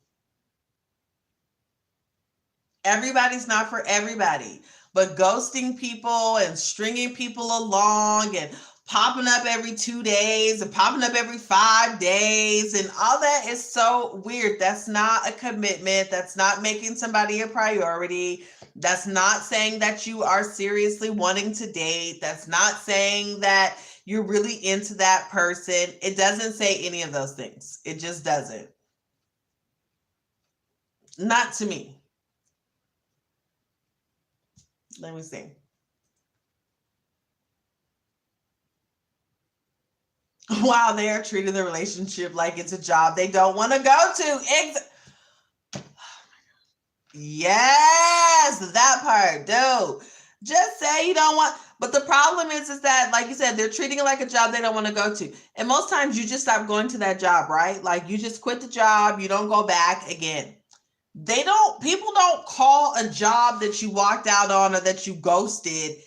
Everybody's not for everybody, but ghosting people and stringing people along and popping up every 2 days and popping up every 5 days and all that is so weird. That's not a commitment. That's not making somebody a priority. That's not saying that you are seriously wanting to date. That's not saying that you're really into that person. It doesn't say any of those things. It just doesn't. Not to me. Let me see. While they're treating the relationship like it's a job they don't want to go to. Yes, that part, dude. Just say you don't want, but the problem is that, like you said, they're treating it like a job they don't want to go to. And most times you just stop going to that job, right? Like you just quit the job, you don't go back again. People don't call a job that you walked out on or that you ghosted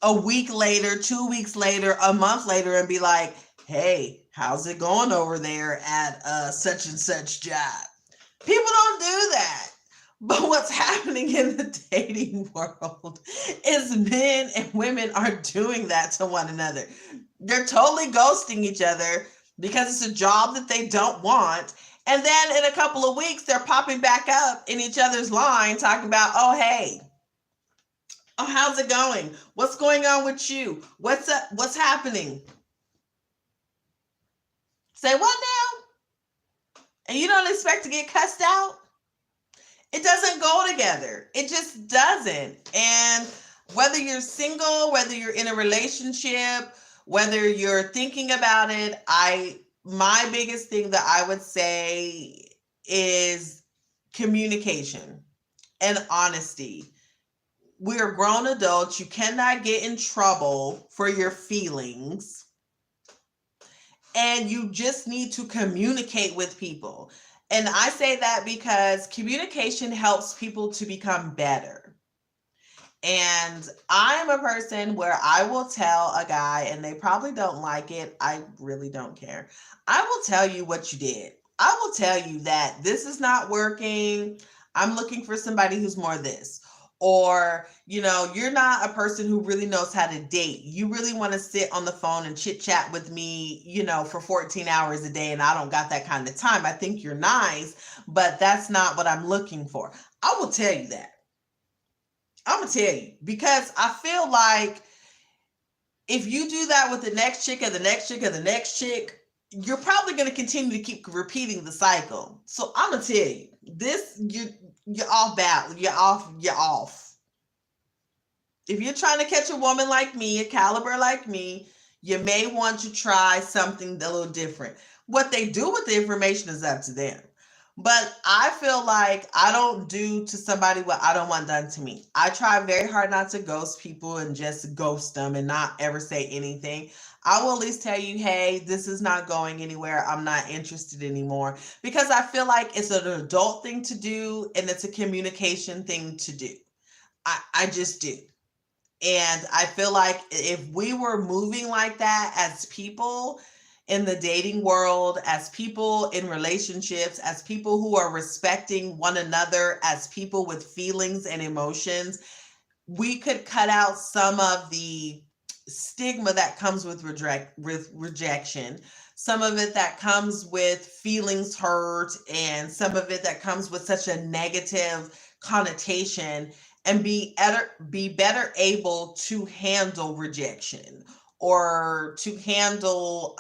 a week later, 2 weeks later, a month later, and be like, hey, how's it going over there at such and such job? People don't do that. But what's happening in the dating world is men and women are doing that to one another. They're totally ghosting each other because it's a job that they don't want. And then in a couple of weeks, they're popping back up in each other's line talking about, oh, hey, oh, how's it going? What's going on with you? What's up? What's happening? Say what now? And you don't expect to get cussed out? It doesn't go together. It just doesn't. And whether you're single, whether you're in a relationship, whether you're thinking about it, my biggest thing that I would say is communication and honesty. We're grown adults. You cannot get in trouble for your feelings. And you just need to communicate with people. And I say that because communication helps people to become better. And I'm a person where I will tell a guy, and they probably don't like it. I really don't care. I will tell you what you did. I will tell you that this is not working. I'm looking for somebody who's more this. Or, you're not a person who really knows how to date. You really want to sit on the phone and chit chat with me, for 14 hours a day. And I don't got that kind of time. I think you're nice, but that's not what I'm looking for. I will tell you that. I'm gonna tell you, because I feel like if you do that with the next chick and the next chick and the next chick, you're probably going to continue to keep repeating the cycle. So I'm gonna tell you, this you're off balance. You're off. You're off. If you're trying to catch a woman like me, a caliber like me, you may want to try something a little different. What they do with the information is up to them. But I feel like I don't do to somebody what I don't want done to me. I try very hard not to ghost people and just ghost them and not ever say anything. I will at least tell you, hey, this is not going anywhere. I'm not interested anymore. Because I feel like it's an adult thing to do and it's a communication thing to do. I just do. And I feel like if we were moving like that as people in the dating world, as people in relationships, as people who are respecting one another, as people with feelings and emotions, we could cut out some of the stigma that comes with rejection, some of it that comes with feelings hurt, and some of it that comes with such a negative connotation, and be better able to handle rejection or to handle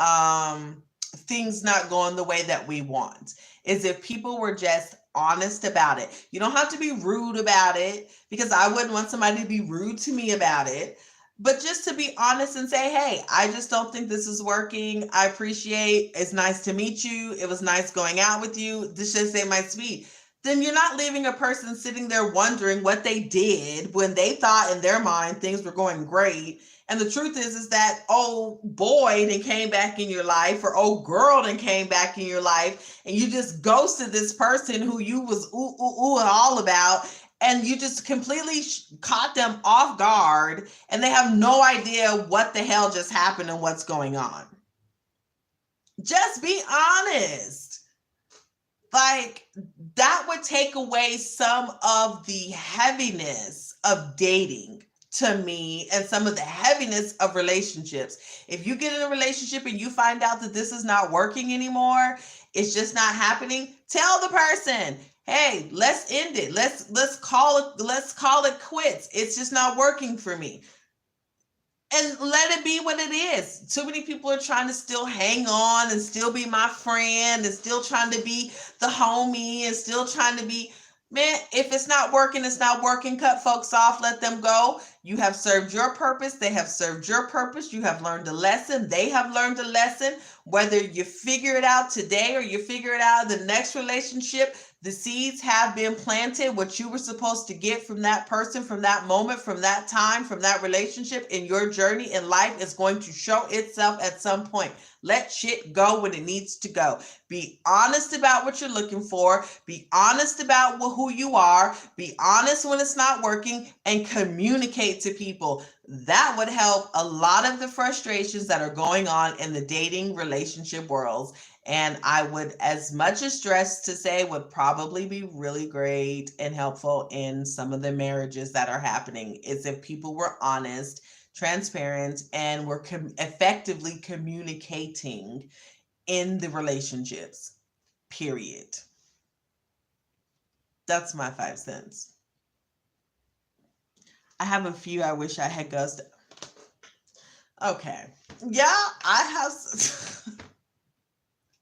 things not going the way that we want, is if people were just honest about it. You don't have to be rude about it, because I wouldn't want somebody to be rude to me about it. But just to be honest and say, hey, I just don't think this is working. I appreciate, it's nice to meet you. It was nice going out with you. This just ain't my speed. Then you're not leaving a person sitting there wondering what they did when they thought in their mind things were going great. And the truth is that, oh boy then came back in your life, or oh girl then came back in your life, and you just ghosted this person who you was ooh and all about, and you just completely caught them off guard, and they have no idea what the hell just happened and what's going on. Just be honest. Like, that would take away some of the heaviness of dating to me, and some of the heaviness of relationships. If you get in a relationship and you find out that this is not working anymore, it's just not happening, tell the person, hey, let's end it. Let's call it quits. It's just not working for me. And let it be what it is. Too many people are trying to still hang on and still be my friend and still trying to be the homie and still trying to be, man, if it's not working, it's not working. Cut folks off, let them go. You have served your purpose. They have served your purpose. You have learned a lesson. They have learned a lesson. Whether you figure it out today or you figure it out in the next relationship, the seeds have been planted. What you were supposed to get from that person, from that moment, from that time, from that relationship in your journey in life is going to show itself at some point. Let shit go when it needs to go. Be honest about what you're looking for. Be honest about who you are. Be honest when it's not working, and communicate to people. That would help a lot of the frustrations that are going on in the dating relationship worlds. And I would, as much as stress to say, would probably be really great and helpful in some of the marriages that are happening, is if people were honest, transparent, and were effectively communicating in the relationships, period. That's my 5 cents. I have a few I wish I had ghosted. Okay. Yeah, I have.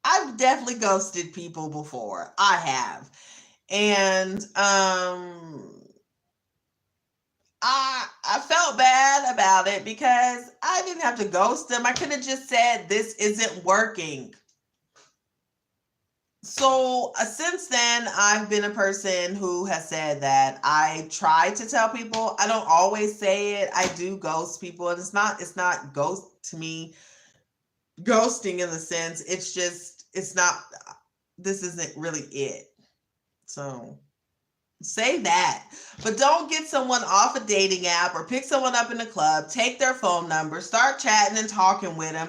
I've definitely ghosted people before. I have. And I felt bad about it because I didn't have to ghost them. I could have just said, this isn't working. So since then, I've been a person who has said that I try to tell people. I don't always say it. I do ghost people, and it's not ghost to me, ghosting in the sense. It's just, it's not, this isn't really it. So say that. But don't get someone off a dating app or pick someone up in a club, take their phone number, start chatting and talking with them,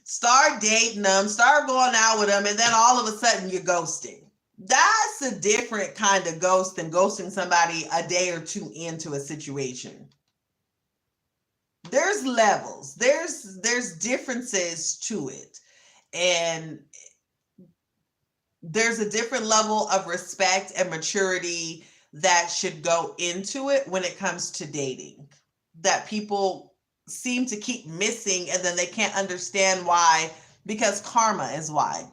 start dating them, start going out with them, and then all of a sudden you're ghosting. That's a different kind of ghost than ghosting somebody a day or two into a situation. There's levels. There's differences to it. And there's a different level of respect and maturity that should go into it when it comes to dating, that people seem to keep missing, and then they can't understand why, because karma is why.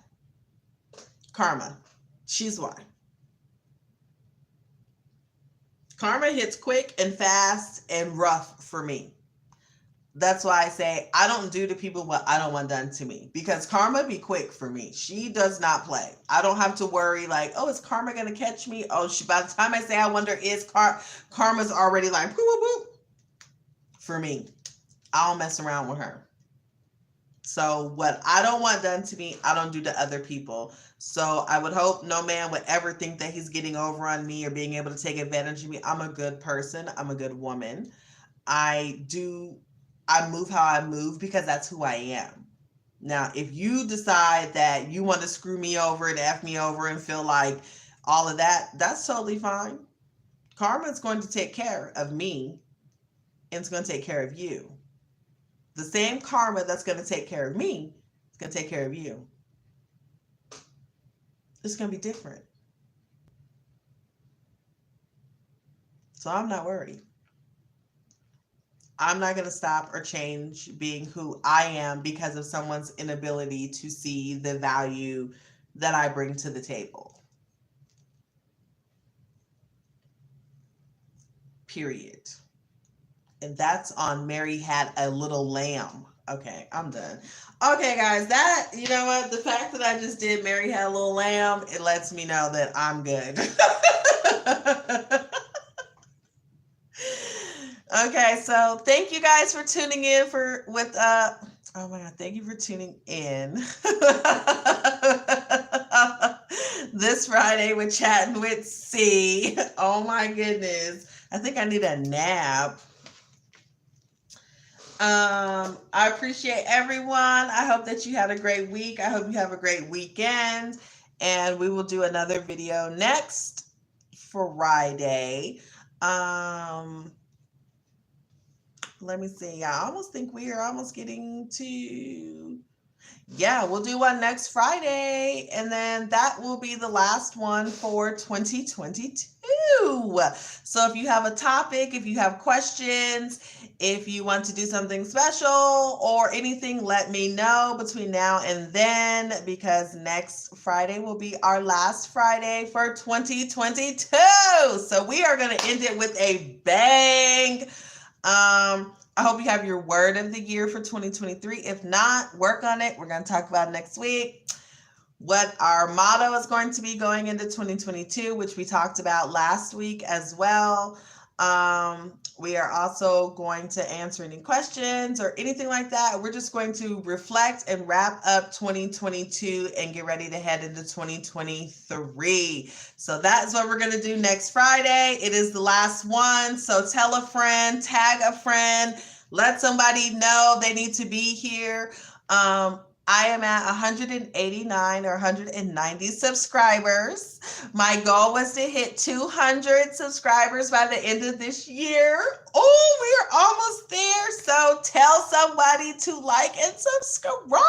Karma. She's why. Karma hits quick and fast and rough for me. That's why I say I don't do to people what I don't want done to me, because karma be quick for me. She does not play. I don't have to worry like, oh, is karma gonna catch me? Oh, by the time I say I wonder is karma's already like whoop, whoop, whoop. For me, I don't mess around with her. So what I don't want done to me, I don't do to other people. So I would hope no man would ever think that he's getting over on me or being able to take advantage of me. I'm a good person. I'm a good woman. I move how I move because that's who I am. Now, if you decide that you want to screw me over and F me over and feel like all of that, that's totally fine. Karma is going to take care of me, and it's going to take care of you. The same karma that's going to take care of me is going to take care of you. It's going to be different. So I'm not worried. I'm not going to stop or change being who I am because of someone's inability to see the value that I bring to the table. Period. And that's on Mary Had a Little Lamb. Okay, I'm done. Okay, guys, that, you know what? The fact that I just did Mary Had a Little Lamb, it lets me know that I'm good. Okay, so thank you guys for tuning in oh my god, thank you for tuning in this Friday with Chatting with C. Oh my goodness. I think I need a nap. I appreciate everyone. I hope that you had a great week. I hope you have a great weekend. And we will do another video next Friday. Let me see. I almost think we are almost getting to... Yeah, we'll do one next Friday, and then that will be the last one for 2022. So if you have a topic, if you have questions, if you want to do something special or anything, let me know between now and then, because next Friday will be our last Friday for 2022. So we are going to end it with a bang. I hope you have your word of the year for 2023. If not, work on it. We're going to talk about it next week. What our motto is going to be going into 2022, which we talked about last week as well. We are also going to answer any questions or anything like that. We're just going to reflect and wrap up 2022 and get ready to head into 2023. So that's what we're going to do next Friday. It is the last one. So tell a friend, tag a friend, let somebody know they need to be here. I am at 189 or 190 subscribers. My goal was to hit 200 subscribers by the end of this year. Oh, we're almost there. So tell somebody to like and subscribe. Woo!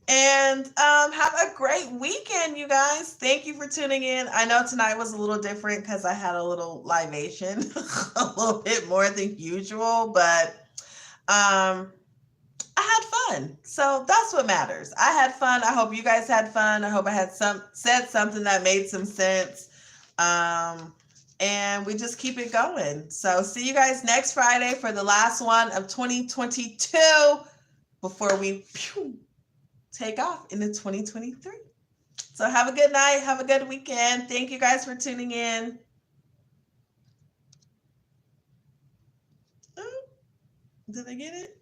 And have a great weekend, you guys. Thank you for tuning in. I know tonight was a little different because I had a little libation, a little bit more than usual, but I had fun. So that's what matters. I had fun. I hope you guys had fun. I hope I had said something that made some sense. And we just keep it going. So see you guys next Friday for the last one of 2022 before we take off into 2023. So have a good night. Have a good weekend. Thank you guys for tuning in. Did I get it?